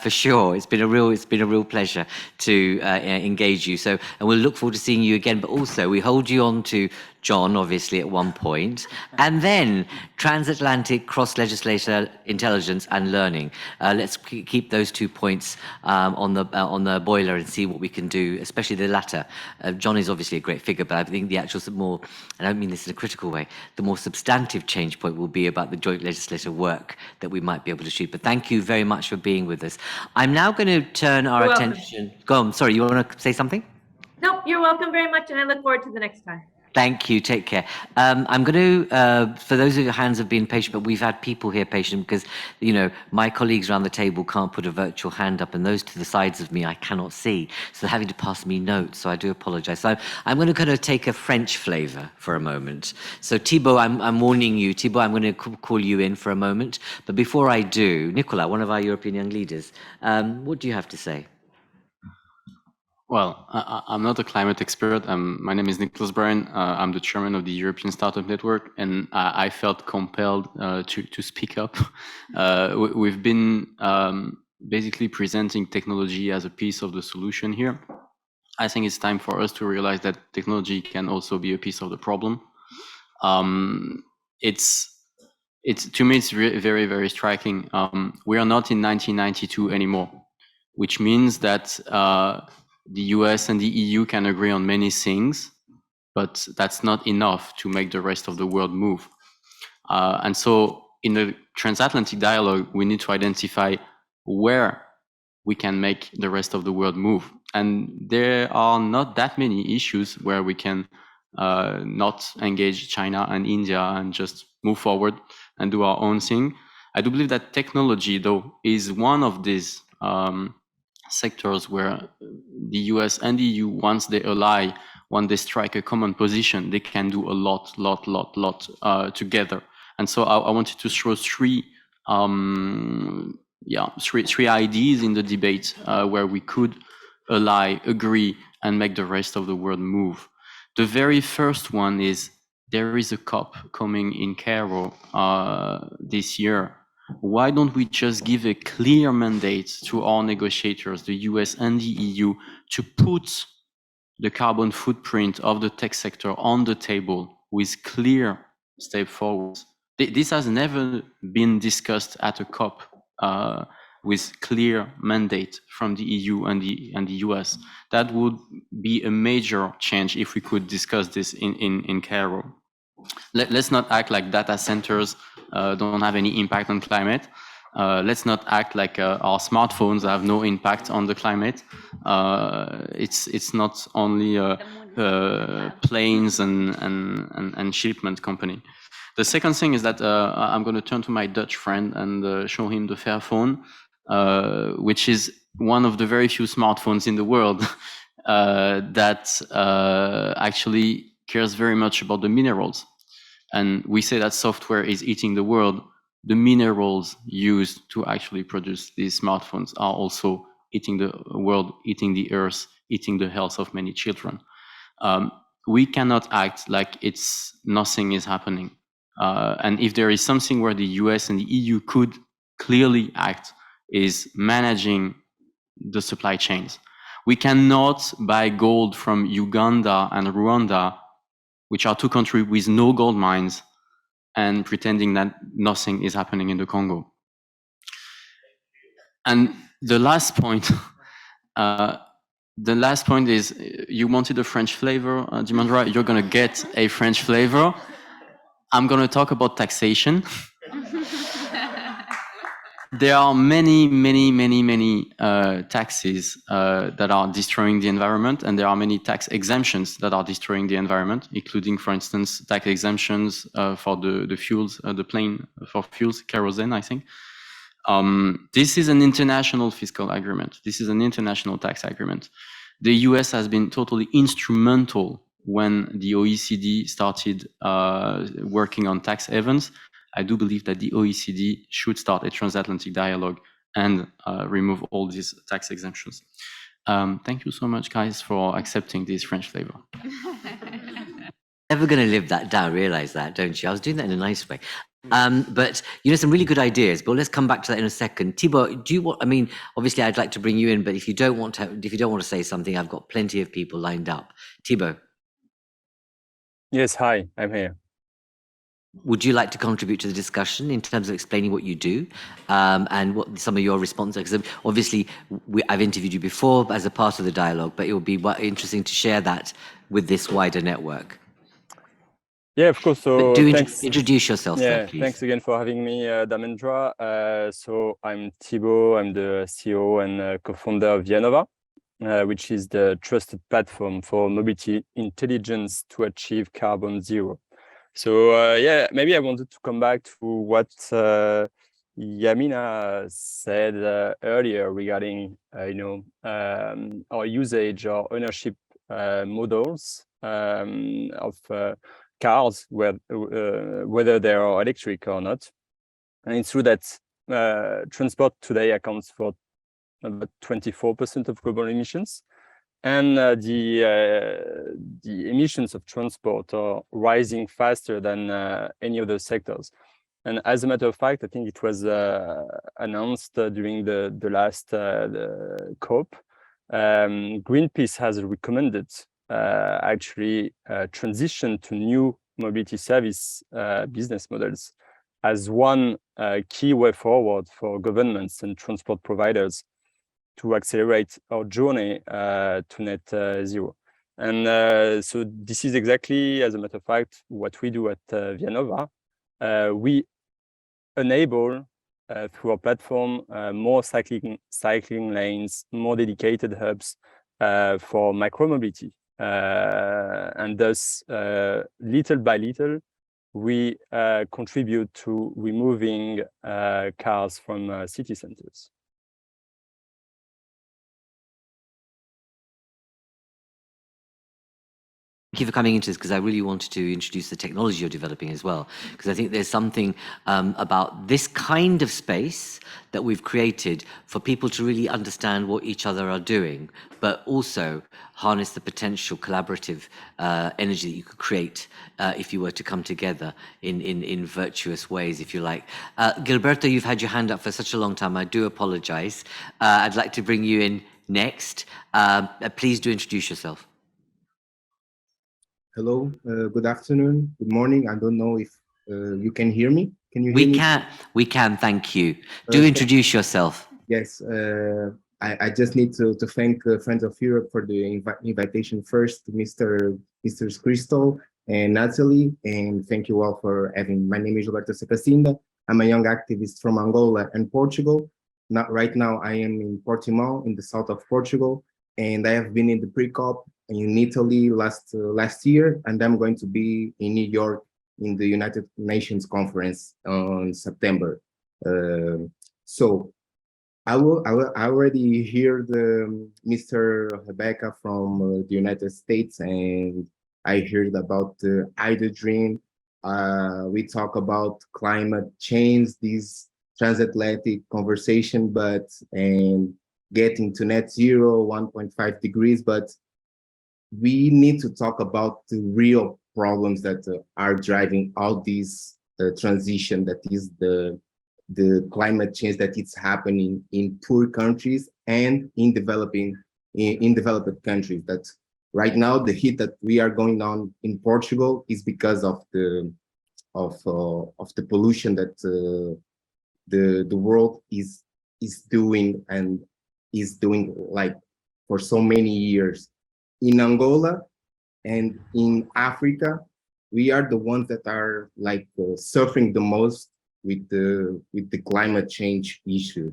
For sure. It's been a real pleasure to engage you. So, and we'll look forward to seeing you again, but also we hold you on to John, obviously, at one point, and then transatlantic cross-legislator intelligence and learning. Let's keep those 2 points on the boiler and see what we can do, especially the latter. John is obviously a great figure, but I think the actual more, and I don't mean this in a critical way, the more substantive change point will be about the joint legislative work that we might be able to shoot. But thank you very much for being with us. I'm now going to turn our attention. Go on, sorry, you want to say something? Nope, you're welcome very much, and I look forward to the next time. Thank you. Take care. I'm going to, for those of your hands have been patient, but we've had people here patient because, you know, my colleagues around the table can't put a virtual hand up, and those to the sides of me I cannot see. So they're having to pass me notes. So I do apologize. So I'm going to kind of take a French flavor for a moment. So Thibaut, I'm warning you. Thibaut, I'm going to call you in for a moment. But before I do, Nicola, one of our European young leaders, what do you have to say? Well, I'm not a climate expert. My name is Nicholas Bryan. I'm the chairman of the European Startup Network, and I felt compelled to speak up. We've been basically presenting technology as a piece of the solution here. I think it's time for us to realize that technology can also be a piece of the problem. It's to me, it's very, very striking. We are not in 1992 anymore, which means that the US and the EU can agree on many things, but that's not enough to make the rest of the world move. And so in the transatlantic dialogue, we need to identify where we can make the rest of the world move. And there are not that many issues where we can not engage China and India and just move forward and do our own thing. I do believe that technology, though, is one of these sectors where the US and the EU, once they ally, once they strike a common position, they can do a lot together. And so I wanted to throw three ideas in the debate where we could ally, agree, and make the rest of the world move. The very first one is there is a COP coming in Cairo this year. Why don't we just give a clear mandate to our negotiators, the US and the EU, to put the carbon footprint of the tech sector on the table with clear step forwards? This has never been discussed at a COP with clear mandate from the EU and the US. That would be a major change if we could discuss this in Cairo. Let's not act like data centers don't have any impact on climate. Let's not act like our smartphones have no impact on the climate. It's not only planes and shipment company. The second thing is that I'm going to turn to my Dutch friend and show him the Fairphone, which is one of the very few smartphones in the world that actually cares very much about the minerals. And we say that software is eating the world. The minerals used to actually produce these smartphones are also eating the world, eating the earth, eating the health of many children. We cannot act like nothing is happening. And if there is something where the US and the EU could clearly act, is managing the supply chains. We cannot buy gold from Uganda and Rwanda, which are two countries with no gold mines, and pretending that nothing is happening in the Congo. And the last point is, you wanted a French flavor, Dimandra, you're going to get a French flavor. I'm going to talk about taxation. There are many taxes that are destroying the environment, and there are many tax exemptions that are destroying the environment, including, for instance, tax exemptions for the fuels, the plane for fuels, kerosene, I think. This is an international fiscal agreement. This is an international tax agreement. The US has been totally instrumental when the OECD started working on tax havens. I do believe that the OECD should start a transatlantic dialogue and remove all these tax exemptions. Thank you so much, guys, for accepting this French flavor. Never going to live that down, realize that, don't you? I was doing that in a nice way. But, you know, some really good ideas, but let's come back to that in a second. Thibaut, do you want, I mean, obviously I'd like to bring you in, but if you don't want to say something, I've got plenty of people lined up. Thibaut. Yes, hi, I'm here. Would you like to contribute to the discussion in terms of explaining what you do and what some of your responses? Because obviously, I've interviewed you before as a part of the dialogue, but it would be interesting to share that with this wider network. Yeah, of course. So thanks. Introduce yourself, yeah, please. Thanks again for having me, Dharmendra. So I'm Thibaut. I'm the CEO and co-founder of Vianova, which is the trusted platform for mobility intelligence to achieve carbon zero. So yeah, maybe I wanted to come back to what Yamina said earlier regarding our usage or ownership models of cars, whether they are electric or not. And it's true that transport today accounts for about 24% of global emissions. And the emissions of transport are rising faster than any other sectors. And as a matter of fact, I think it was announced during the last COP. Greenpeace has recommended actually transition to new mobility service business models as one key way forward for governments and transport providers to accelerate our journey to net zero. And so this is exactly, as a matter of fact, what we do at Vianova. We enable through our platform more cycling lanes, more dedicated hubs for micromobility. And thus, little by little, we contribute to removing cars from city centers. Thank you for coming into this, because I really wanted to introduce the technology you're developing as well, because I think there's something about this kind of space that we've created for people to really understand what each other are doing, but also harness the potential collaborative energy that you could create if you were to come together in virtuous ways, if you like. Gilberto, you've had your hand up for such a long time. I do apologize. I'd like to bring you in next. Please do introduce yourself. Hello, good afternoon, good morning. I don't know if you can hear me. Can you hear me? We can, thank you. Do introduce yourself. Yes, I just need to thank Friends of Europe for the invitation first, Mr. Crystal and Natalie, and thank you all for having me. My name is Roberto Secacinda. I'm a young activist from Angola and Portugal. Right now, I am in Portimão, in the south of Portugal, and I have been in the pre-COP in Italy last year, and I'm going to be in New York in the United Nations conference on September. So I already heard Mr. Rebecca from the United States, and I heard about the hydrogen. We talk about climate change, this transatlantic conversation, and getting to net zero, 1.5 degrees, but we need to talk about the real problems that are driving all these transition, that is the climate change that is happening in poor countries and in developed countries. That right now the heat that we are going on in Portugal is because of the pollution that the world is doing and is doing like for so many years. In Angola and in Africa, we are the ones that are like suffering the most with the climate change issue.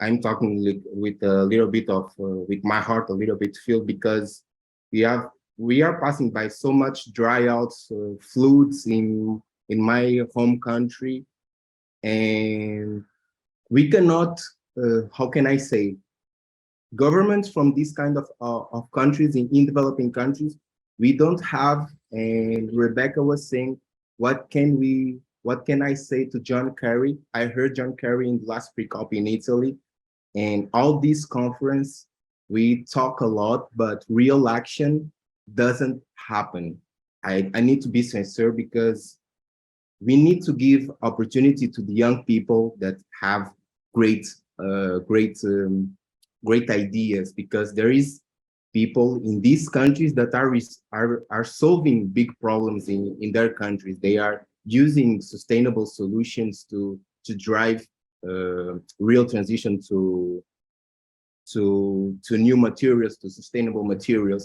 I'm talking with a little bit of with my heart a little bit filled, because we are passing by so much dryouts, floods in my home country, and we cannot. How can I say? Governments from these kind of countries in developing countries, we don't have, and Rebecca was saying, what can I say to John Kerry? I heard John Kerry in the last pre-COP in Italy, and all these conference, we talk a lot, but real action doesn't happen. I need to be sincere, because we need to give opportunity to the young people that have great ideas, because there is people in these countries that are solving big problems in their countries. They are using sustainable solutions to drive real transition to new materials, to sustainable materials.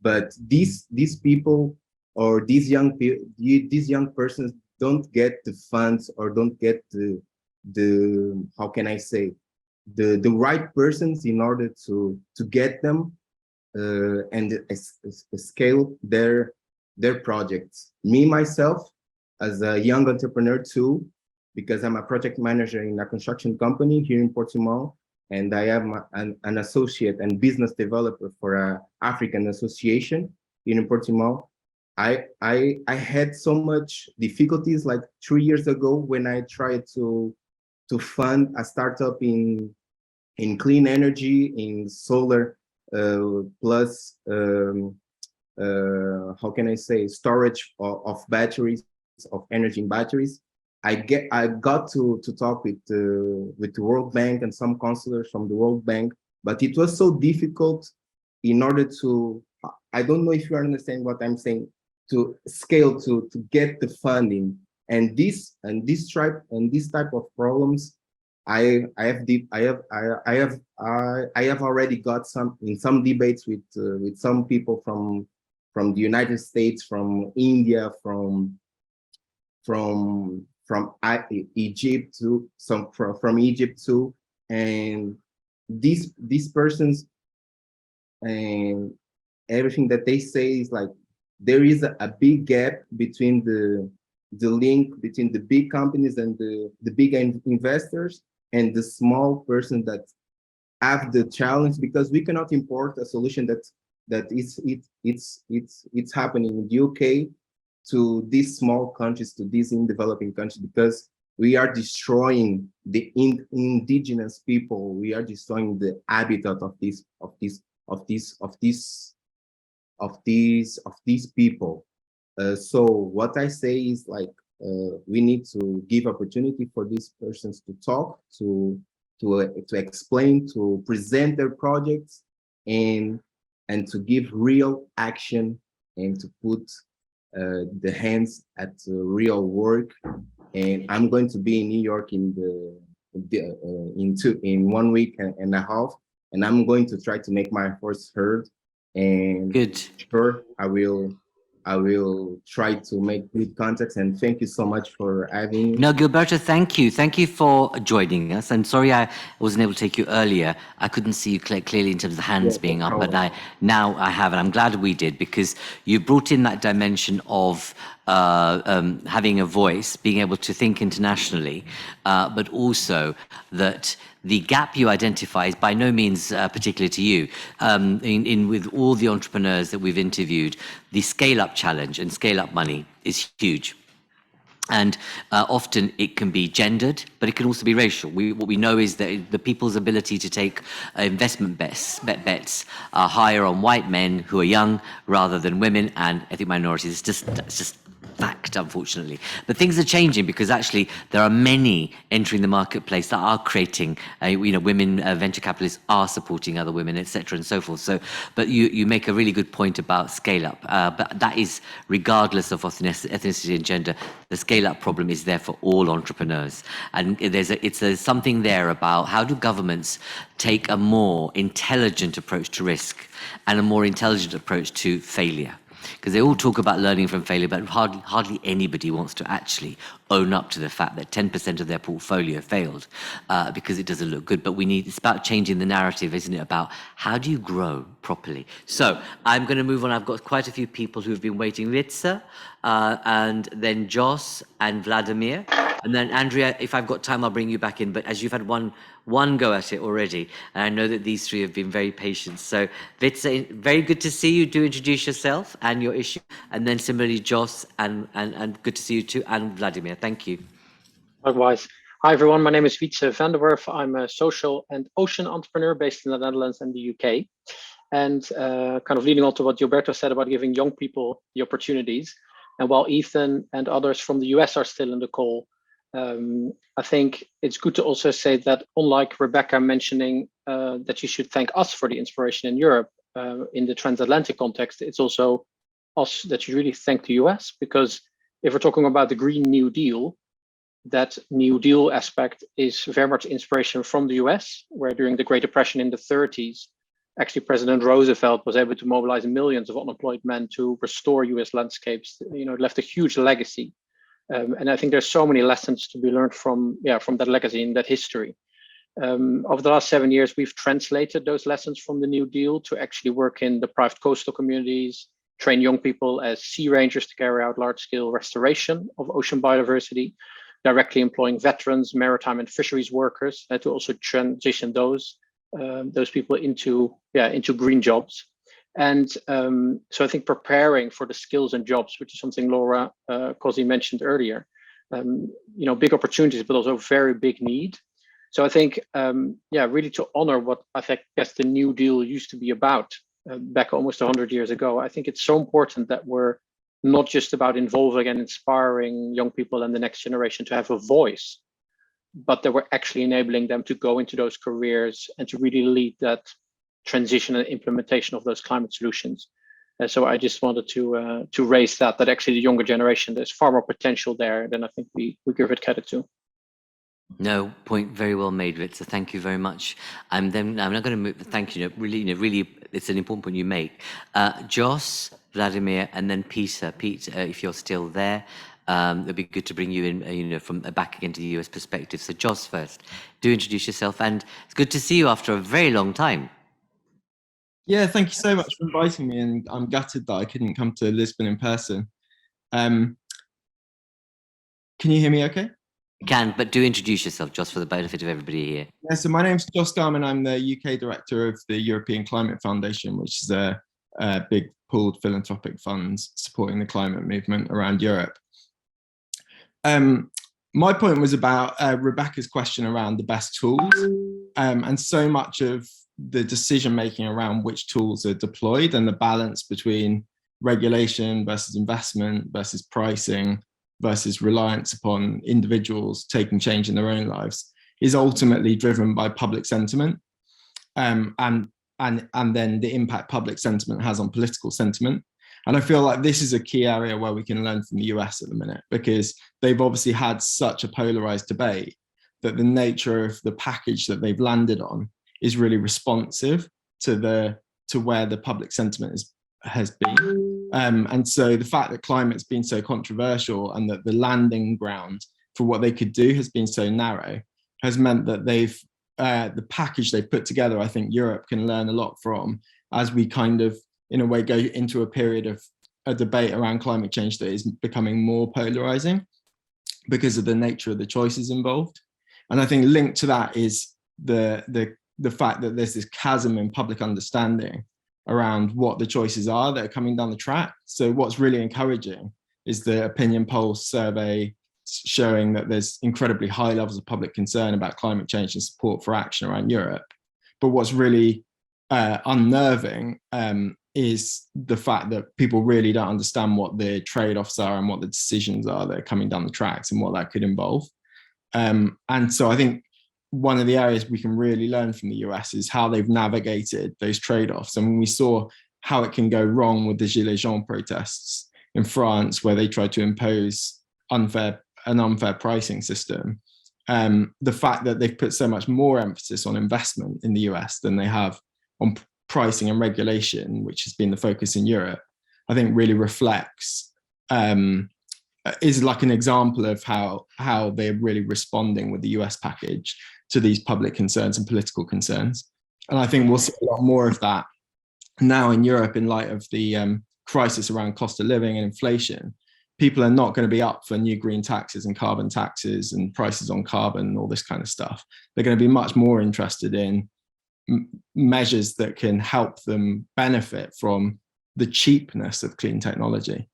But these people or these young persons don't get the funds or don't get the how can I say, the right persons in order to get them and scale their projects. Me myself, as a young entrepreneur too, because I'm a project manager in a construction company here in Portimão, and I am an associate and business developer for an African association here in Portimão. I had so much difficulties like 3 years ago when I tried to fund a startup in clean energy, in solar plus how can I say, storage of batteries, of energy in batteries. I got to talk with the World Bank and some counselors from the World Bank, but it was so difficult in order to, I don't know if you understand what I'm saying, to scale, to get the funding. And this type of problems, I have already got some debates with some people from the United States, from India, from Egypt too, from Egypt too, and these persons, and everything that they say is like there is a big gap between the link between the big companies and the big investors and the small person that have the challenge, because we cannot import a solution that it's happening in the UK to these small countries, to these developing countries, because we are destroying the indigenous people. We are destroying the habitat of these people. So what I say is like we need to give opportunity for these persons to talk, to explain, to present their projects, and to give real action and to put the hands at real work. And I'm going to be in New York in 1 week and a half, and I'm going to try to make my voice heard. And good, sure, I will try to make good contacts, and thank you so much for having me. No, Gilberto, thank you. Thank you for joining us. I'm sorry I wasn't able to take you earlier. I couldn't see you clearly in terms of the hands being up, but now I have, and I'm glad we did, because you brought in that dimension of having a voice, being able to think internationally, but also that the gap you identify is by no means particular to you. With all the entrepreneurs that we've interviewed, the scale-up challenge and scale-up money is huge. And often it can be gendered, but it can also be racial. What we know is that the people's ability to take investment bets are higher on white men who are young rather than women and ethnic minorities. It's just fact, unfortunately. But things are changing because actually there are many entering the marketplace that are creating, women venture capitalists are supporting other women, etc. and so forth. So, but you make a really good point about scale up. But that is regardless of ethnicity and gender. The scale up problem is there for all entrepreneurs, and there's something there about how do governments take a more intelligent approach to risk and a more intelligent approach to failure. Because they all talk about learning from failure, but hardly anybody wants to actually own up to the fact that 10% of their portfolio failed because it doesn't look good. But it's about changing the narrative, isn't it? About how do you grow properly? So I'm going to move on. I've got quite a few people who've been waiting. Ritsa, and then Jos and Vladimir. And then Andrea, if I've got time, I'll bring you back in. But as you've had one go at it already, and I know that these three have been very patient. So Vitsa, very good to see you. Do introduce yourself and your issue. And then similarly, Jos, and good to see you too, and Vladimir. Thank you. Likewise. Hi, everyone. My name is Wietse van der Werf. I'm a social and ocean entrepreneur based in the Netherlands and the UK. And kind of leading on to what Gilberto said about giving young people the opportunities. And while Ethan and others from the US are still in the call, I think it's good to also say that unlike Rebecca mentioning that you should thank us for the inspiration in Europe, in the transatlantic context, it's also us that you really thank the US, because if we're talking about the Green New Deal, that New Deal aspect is very much inspiration from the US, where during the Great Depression in the 30s, actually President Roosevelt was able to mobilize millions of unemployed men to restore US landscapes. You know, it left a huge legacy. And I think there's so many lessons to be learned from that legacy and that history. Over the last 7 years, we've translated those lessons from the New Deal to actually work in the private coastal communities, train young people as sea rangers to carry out large-scale restoration of ocean biodiversity, directly employing veterans, maritime and fisheries workers, to also transition those people into green jobs. And so I think preparing for the skills and jobs, which is something Laura Cosi mentioned earlier, big opportunities, but also very big need. So I think, really to honor what I guess the New Deal used to be about back almost 100 years ago. I think it's so important that we're not just about involving and inspiring young people and the next generation to have a voice, but that we're actually enabling them to go into those careers and to really lead that transition and implementation of those climate solutions. So I just wanted to raise that actually the younger generation, there's far more potential there than I think we give it credit to. No, point very well made, Ritza. Thank you very much. I'm not going to move. Thank you. Really, it's an important point you make. Jos, Vladimir, and then Peter. Pete, if you're still there, it'd be good to bring you in, from back again to the US perspective. So, Jos first, do introduce yourself, and it's good to see you after a very long time. Yeah, thank you so much for inviting me, and I'm gutted that I couldn't come to Lisbon in person. Can you hear me okay? Can, but do introduce yourself, just for the benefit of everybody here. Yeah, so my name's Jos Garman. I'm the UK director of the European Climate Foundation, which is a big pooled philanthropic fund supporting the climate movement around Europe. My point was about Rebecca's question around the best tools, and so much of the decision making around which tools are deployed and the balance between regulation versus investment versus pricing versus reliance upon individuals taking change in their own lives is ultimately driven by public sentiment, and then the impact public sentiment has on political sentiment. And I feel like this is a key area where we can learn from the US at the minute, because they've obviously had such a polarized debate that the nature of the package that they've landed on is really responsive to where the public sentiment has been. And so the fact that climate's been so controversial and that the landing ground for what they could do has been so narrow has meant that the package they've put together, I think Europe can learn a lot from, as we kind of, in a way, go into a period of a debate around climate change that is becoming more polarizing because of the nature of the choices involved. And I think linked to that is the fact that there's this chasm in public understanding around what the choices are that are coming down the track. So what's really encouraging is the opinion poll survey showing that there's incredibly high levels of public concern about climate change and support for action around Europe. But what's really unnerving is the fact that people really don't understand what the trade-offs are and what the decisions are that are coming down the tracks and what that could involve. And so I think one of the areas we can really learn from the US is how they've navigated those trade-offs. And when we saw how it can go wrong with the Gilets jaunes protests in France, where they tried to impose an unfair pricing system, the fact that they've put so much more emphasis on investment in the US than they have on pricing and regulation, which has been the focus in Europe, I think really reflects, is like an example of how they're really responding with the US package to these public concerns and political concerns. And I think we'll see a lot more of that now in Europe in light of the crisis around cost of living and inflation. People are not going to be up for new green taxes and carbon taxes and prices on carbon and all this kind of stuff. They're going to be much more interested in measures that can help them benefit from the cheapness of clean technology.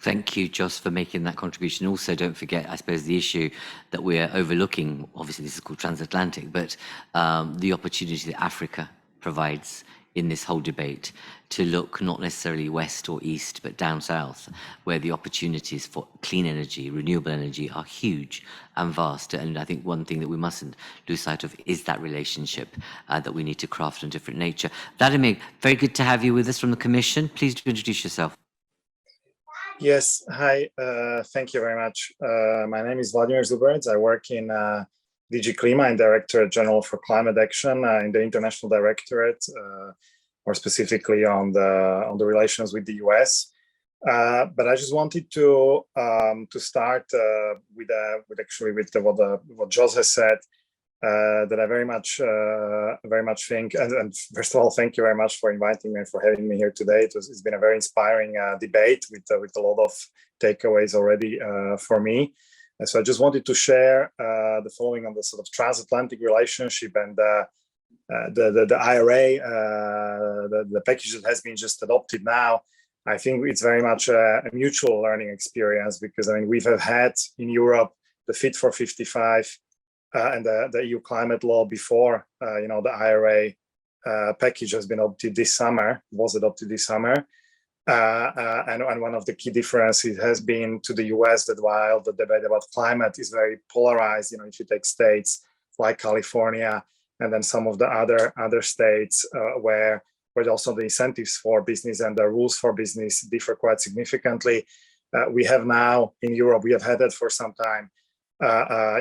Thank you, Jos, for making that contribution. Also, don't forget, I suppose, the issue that we're overlooking, obviously this is called Transatlantic, but the opportunity that Africa provides in this whole debate to look not necessarily west or east, but down south, where the opportunities for clean energy, renewable energy are huge and vast. And I think one thing that we mustn't lose sight of is that relationship that we need to craft on different nature. Vladimir, very good to have you with us from the Commission. Please do introduce yourself. Yes, hi, thank you very much. My name is Vladimir Zuberec. I work in DG Klima and Director General for Climate Action in the International Directorate, more specifically on the relations with the US. But I just wanted to start with what Jos has said. That I very much think, and first of all, thank you very much for inviting me and for having me here today. It's been a very inspiring debate with a lot of takeaways already for me. And so I just wanted to share the following on the sort of transatlantic relationship and the IRA, the package that has been just adopted now. I think it's very much a mutual learning experience, because I mean we have had in Europe the Fit for 55. And the EU climate law before, the IRA package was adopted this summer. And one of the key differences has been to the US that while the debate about climate is very polarized, if you take states like California and then some of the other states where also the incentives for business and the rules for business differ quite significantly, we have now in Europe, we have had that for some time,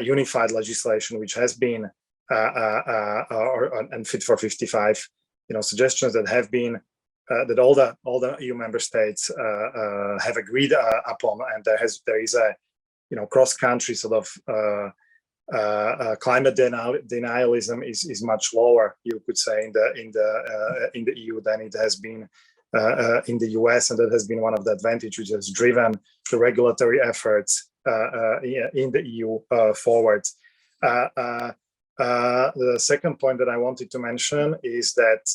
unified legislation, which has been and Fit for 55, suggestions that have been that all the EU member states have agreed upon, and there is a cross-country sort of climate denialism is much lower, you could say, in the EU than it has been in the US, and that has been one of the advantages which has driven the regulatory efforts in the EU forward. The second point that I wanted to mention is that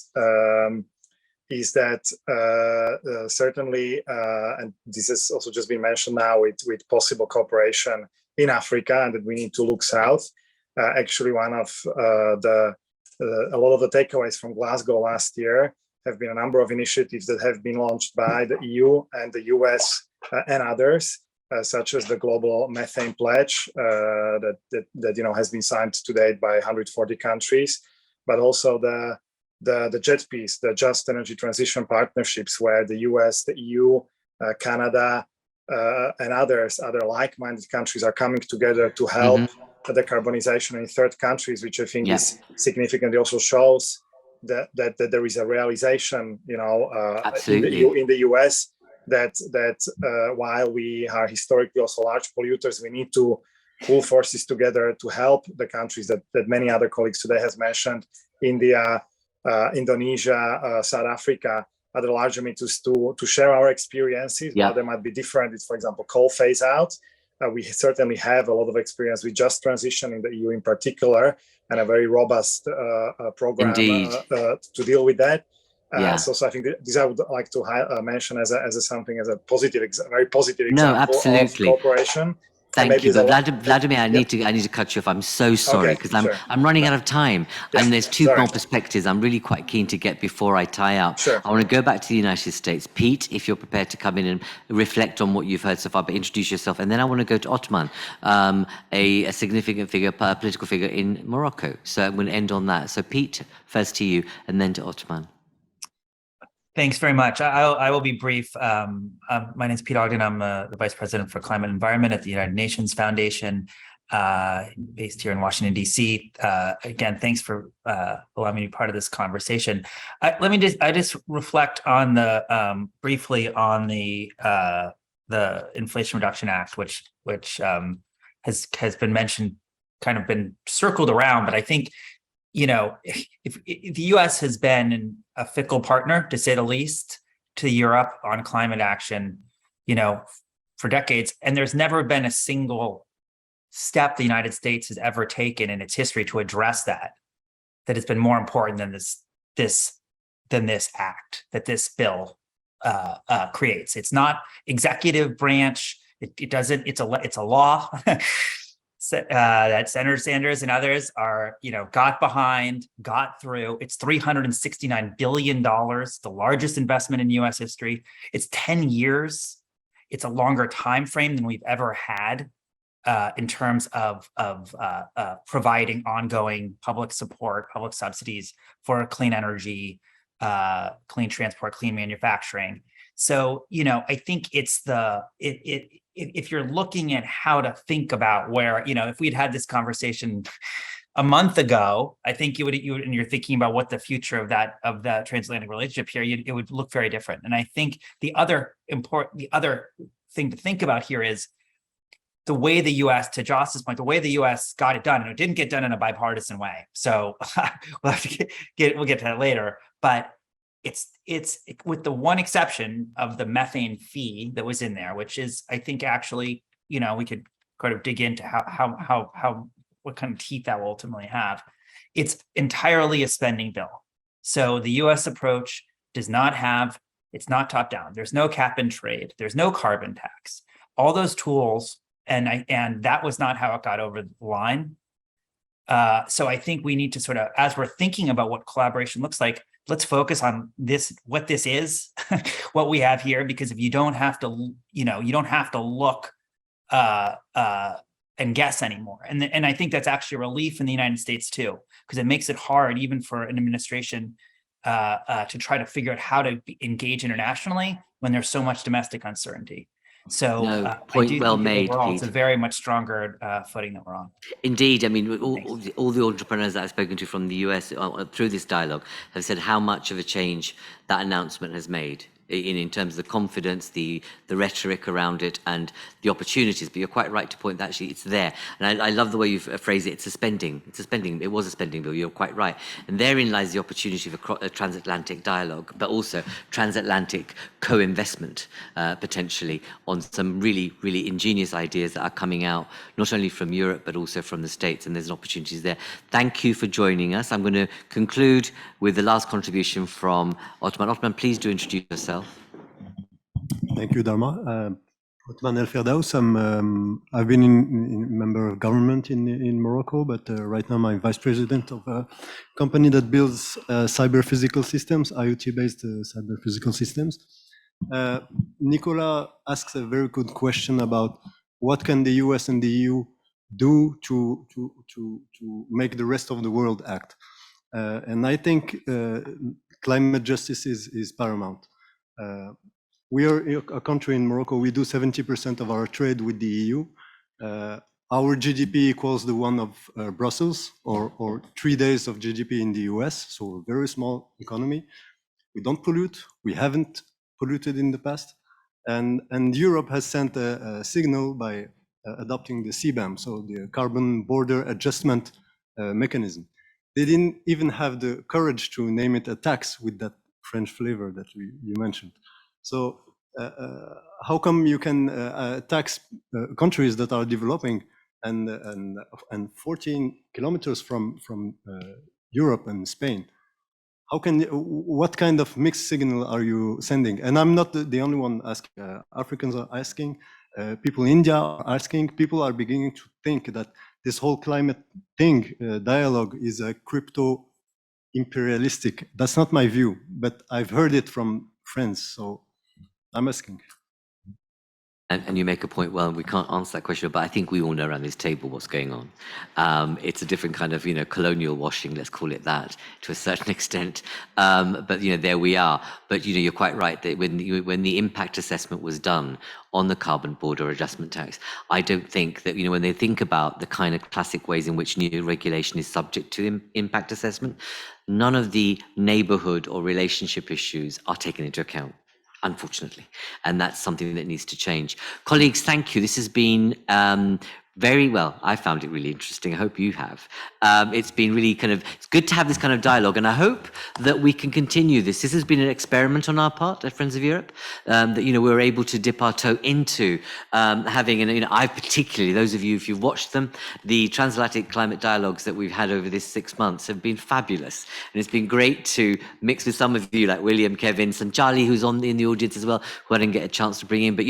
certainly, and this has also just been mentioned now with possible cooperation in Africa, and that we need to look south. Actually, one of a lot of the takeaways from Glasgow last year have been a number of initiatives that have been launched by the EU and the US and others, such as the Global Methane Pledge that has been signed to date by 140 countries, but also the JETPs, the Just Energy Transition Partnerships, where the US, the EU, Canada, and other like-minded countries are coming together to help the decarbonization in third countries, which I think is significantly also shows that there is a realization, in the US that while we are historically also large polluters, we need to pull forces together to help the countries that many other colleagues today has mentioned, India, Indonesia, South Africa, other large emitters, to share our experiences. While they might be different, it's, for example, coal phase out. We certainly have a lot of experience with just transition in the EU in particular, and a very robust program to deal with that. So I think this I would like to mention as a positive, very positive example of cooperation. Thank you, but Vladimir, I need to cut you off. I'm so sorry, because I'm running out of time, and there's two more perspectives I'm really quite keen to get before I tie up. I want to go back to the United States. Pete, if you're prepared to come in and reflect on what you've heard so far, but introduce yourself, and then I want to go to Otman, a significant figure, political figure in Morocco. So I'm going to end on that. So Pete, first to you, and then to Otman. Thanks very much. I will be brief. My name is Pete Ogden. I'm the Vice President for Climate and Environment at the United Nations Foundation, based here in Washington, D.C. Again, thanks for allowing me to be part of this conversation. I just reflect on briefly on the Inflation Reduction Act, which has been mentioned, kind of been circled around, but I think, if the U.S. has been a fickle partner, to say the least, to Europe on climate action, for decades, and there's never been a single step the United States has ever taken in its history to address that has been more important than this act that this bill creates. It's not executive branch. It doesn't. It's a law. that Senator Sanders and others are, got behind, got through. It's $369 billion, the largest investment in U.S. history. It's 10 years. It's a longer time frame than we've ever had in terms of providing ongoing public support, public subsidies for clean energy, clean transport, clean manufacturing. So, I think it's if you're looking at how to think about where, if we'd had this conversation a month ago, I think you would, and you're thinking about what the future of that transatlantic relationship here, it would look very different. And I think the other thing to think about here is the way the U.S., to Joss's point, the way the U.S. got it done, and it didn't get done in a bipartisan way. So we'll have to we'll get to that later. But it's with the one exception of the methane fee that was in there, which is, I think, actually, we could kind of dig into what kind of teeth that will ultimately have. It's entirely a spending bill. So the U.S. approach does not have, it's not top down. There's no cap and trade. There's no carbon tax. All those tools, and that was not how it got over the line. So I think we need to sort of, as we're thinking about what collaboration looks like, let's focus on this, what this is, what we have here, because if you don't have to, you don't have to look and guess anymore. And I think that's actually a relief in the United States too, because it makes it hard even for an administration to try to figure out how to engage internationally when there's so much domestic uncertainty. So point well made, overall, it's a very much stronger footing that we're on. Indeed. I mean, all the entrepreneurs that I've spoken to from the US through this dialogue have said how much of a change that announcement has made in terms of the confidence, the rhetoric around it, and the opportunities. But you're quite right to point that actually it's there. And I love the way you've phrased it. It's a spending. It was a spending bill. You're quite right. And therein lies the opportunity for a transatlantic dialogue, but also transatlantic co-investment potentially on some really, really ingenious ideas that are coming out not only from Europe but also from the States. And there's opportunities there. Thank you for joining us. I'm going to conclude with the last contribution from Otman. Otman, please do introduce yourself. Thank you, Dharma. Otman El Firdaus. I've been in member of government in Morocco, but right now I'm vice president of a company that builds cyber physical systems, IoT-based cyber physical systems. Nicola asks a very good question about what can the US and the EU do to make the rest of the world act. And I think climate justice is paramount. We are a country in Morocco. We do 70% of our trade with the EU. Our GDP equals the one of Brussels, or 3 days of GDP in the US. So a very small economy. We don't pollute. We haven't polluted in the past. And Europe has sent a signal by adopting the CBAM, so the carbon border adjustment mechanism. They didn't even have the courage to name it a tax with that French flavor that you mentioned. So how come you can tax countries that are developing and 14 kilometers from Europe and Spain? What kind of mixed signal are you sending? And I'm not the only one asking. Africans are asking, people in India are asking, people are beginning to think that this whole climate thing, dialogue, is a crypto imperialistic. That's not my view, but I've heard it from friends, so I'm asking. And you make a point, well, we can't answer that question, but I think we all know around this table what's going on. It's a different kind of, colonial washing, let's call it that, to a certain extent. But, there we are. But, you're quite right that when the impact assessment was done on the carbon border adjustment tax, I don't think that, when they think about the kind of classic ways in which new regulation is subject to impact assessment, none of the neighborhood or relationship issues are taken into account, unfortunately. And that's something that needs to change. Colleagues, thank you. This has been very well. I found it really interesting. I hope you have. It's been really it's good to have this kind of dialogue, and I hope that we can continue this. This has been an experiment on our part at Friends of Europe, that, we're able to dip our toe into having, and, I particularly, those of you, if you've watched them, the Transatlantic Climate Dialogues that we've had over this 6 months have been fabulous. And it's been great to mix with some of you like William, Kevin, and Charlie, who's in the audience as well, who I didn't get a chance to bring in. But,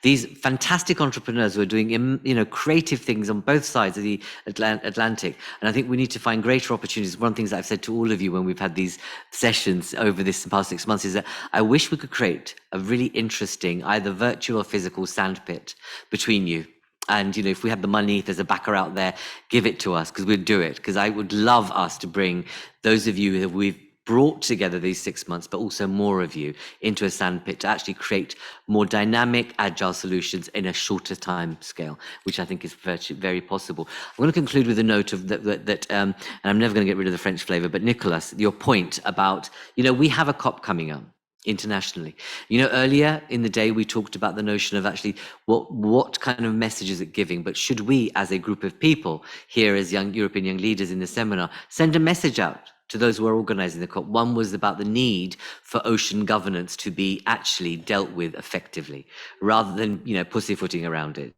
these fantastic entrepreneurs who are doing, creative negative things on both sides of the Atlantic. And I think we need to find greater opportunities. One of the things that I've said to all of you when we've had these sessions over this past 6 months is that I wish we could create a really interesting, either virtual or physical sandpit between you. And, if we have the money, if there's a backer out there, give it to us, because we'd do it. Because I would love us to bring those of you that we've brought together these 6 months, but also more of you into a sandpit to actually create more dynamic, agile solutions in a shorter time scale, which I think is very possible. I'm going to conclude with a note of that, and I'm never going to get rid of the French flavor, but Nicolas, your point about, we have a COP coming up internationally. Earlier in the day, we talked about the notion of actually what kind of message is it giving, but should we, as a group of people here as young European young leaders in the seminar, send a message out to those who are organizing the COP? One was about the need for ocean governance to be actually dealt with effectively, rather than, pussyfooting around it.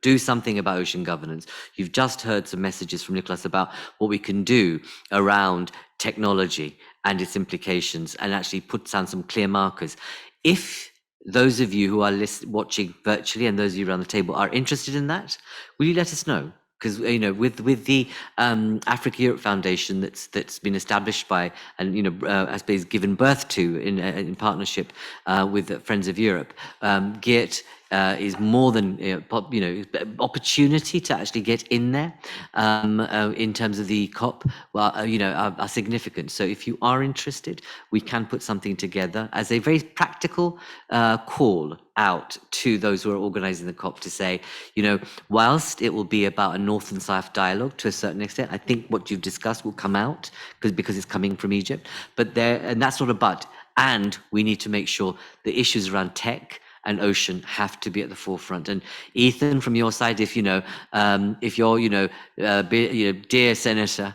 Do something about ocean governance. You've just heard some messages from Nicolas about what we can do around technology and its implications, and actually put down some clear markers. If those of you who are watching virtually and those of you around the table are interested in that, will you let us know? Because with the Africa Europe Foundation that's been established by and has been given birth to in partnership with Friends of Europe, Geert is more than opportunity to actually get in there in terms of the COP. Are significant. So if you are interested, we can put something together as a very practical call out to those who are organizing the COP to say, whilst it will be about a North and South dialogue to a certain extent, I think what you've discussed will come out because it's coming from Egypt. And that's not a but. And we need to make sure the issues around tech and ocean have to be at the forefront. And Ethan, from your side, if your dear Senator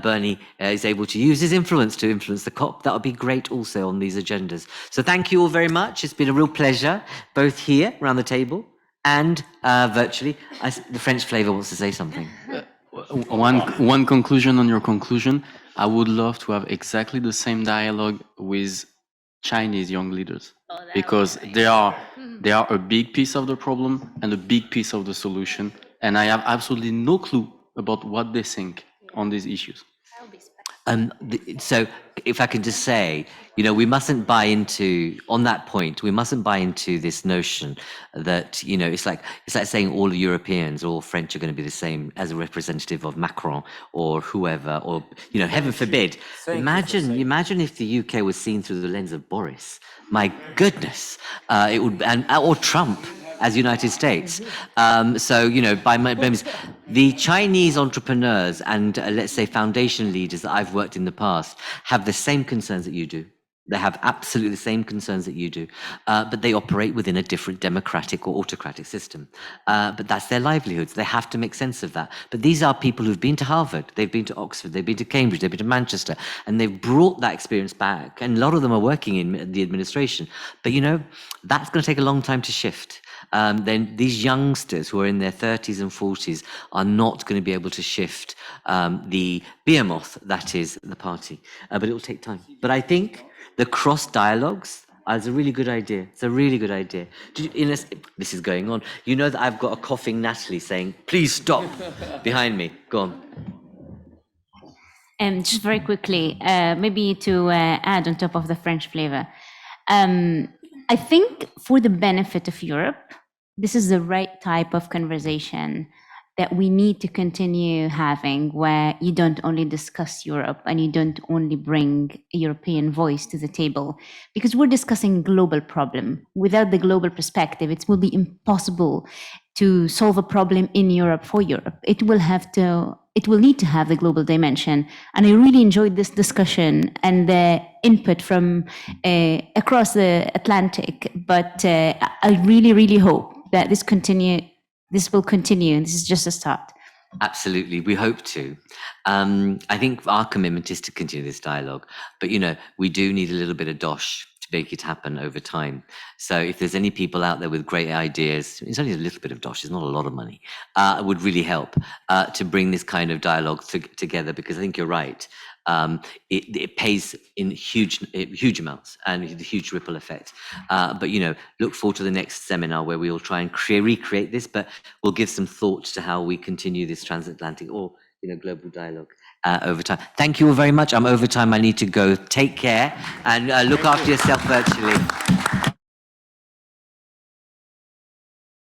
Bernie is able to use his influence to influence the COP, that would be great also on these agendas. So thank you all very much. It's been a real pleasure, both here around the table and virtually. The French flavor wants to say something. One conclusion on your conclusion. I would love to have exactly the same dialogue with Chinese young leaders, because they are a big piece of the problem and a big piece of the solution, and I have absolutely no clue about what they think on these issues. So if I can just say, we mustn't buy into, on that point, we mustn't buy into this notion that, it's like saying all Europeans or all French are going to be the same as a representative of Macron or whoever, or, heaven forbid. Imagine if the UK was seen through the lens of Boris. My goodness, it would, or Trump as United States. By my means, the Chinese entrepreneurs and let's say foundation leaders that I've worked in the past have the same concerns that you do. They have absolutely the same concerns that you do, but they operate within a different democratic or autocratic system. But that's their livelihoods. They have to make sense of that. But these are people who've been to Harvard, they've been to Oxford, they've been to Cambridge, they've been to Manchester, and they've brought that experience back. And a lot of them are working in the administration. But that's going to take a long time to shift. Then these youngsters who are in their 30s and 40s are not going to be able to shift the behemoth that is the party. But it will take time. But I think the cross dialogues is a really good idea. It's a really good idea. This is going on. That I've got a coughing Natalie saying, please stop behind me. Go on. Just very quickly, maybe to add on top of the French flavor. I think for the benefit of Europe, this is the right type of conversation that we need to continue having, where you don't only discuss Europe and you don't only bring a European voice to the table, because we're discussing a global problem. Without the global perspective, it will be impossible to solve a problem in Europe for Europe. It will need to have the global dimension. And I really enjoyed this discussion and the input from across the Atlantic. But I really, really hope that this will continue. And this is just a start. Absolutely, we hope to. I think our commitment is to continue this dialogue. But, we do need a little bit of dosh to make it happen over time. So if there's any people out there with great ideas, it's only a little bit of dosh, it's not a lot of money, it would really help to bring this kind of dialogue together, because I think you're right. it pays in huge amounts and the huge ripple effect. But look forward to the next seminar where we will try and recreate this, but we'll give some thought to how we continue this transatlantic or global dialogue over time. Thank you all very much. I'm over time. I need to go. Take care and look after yourself virtually.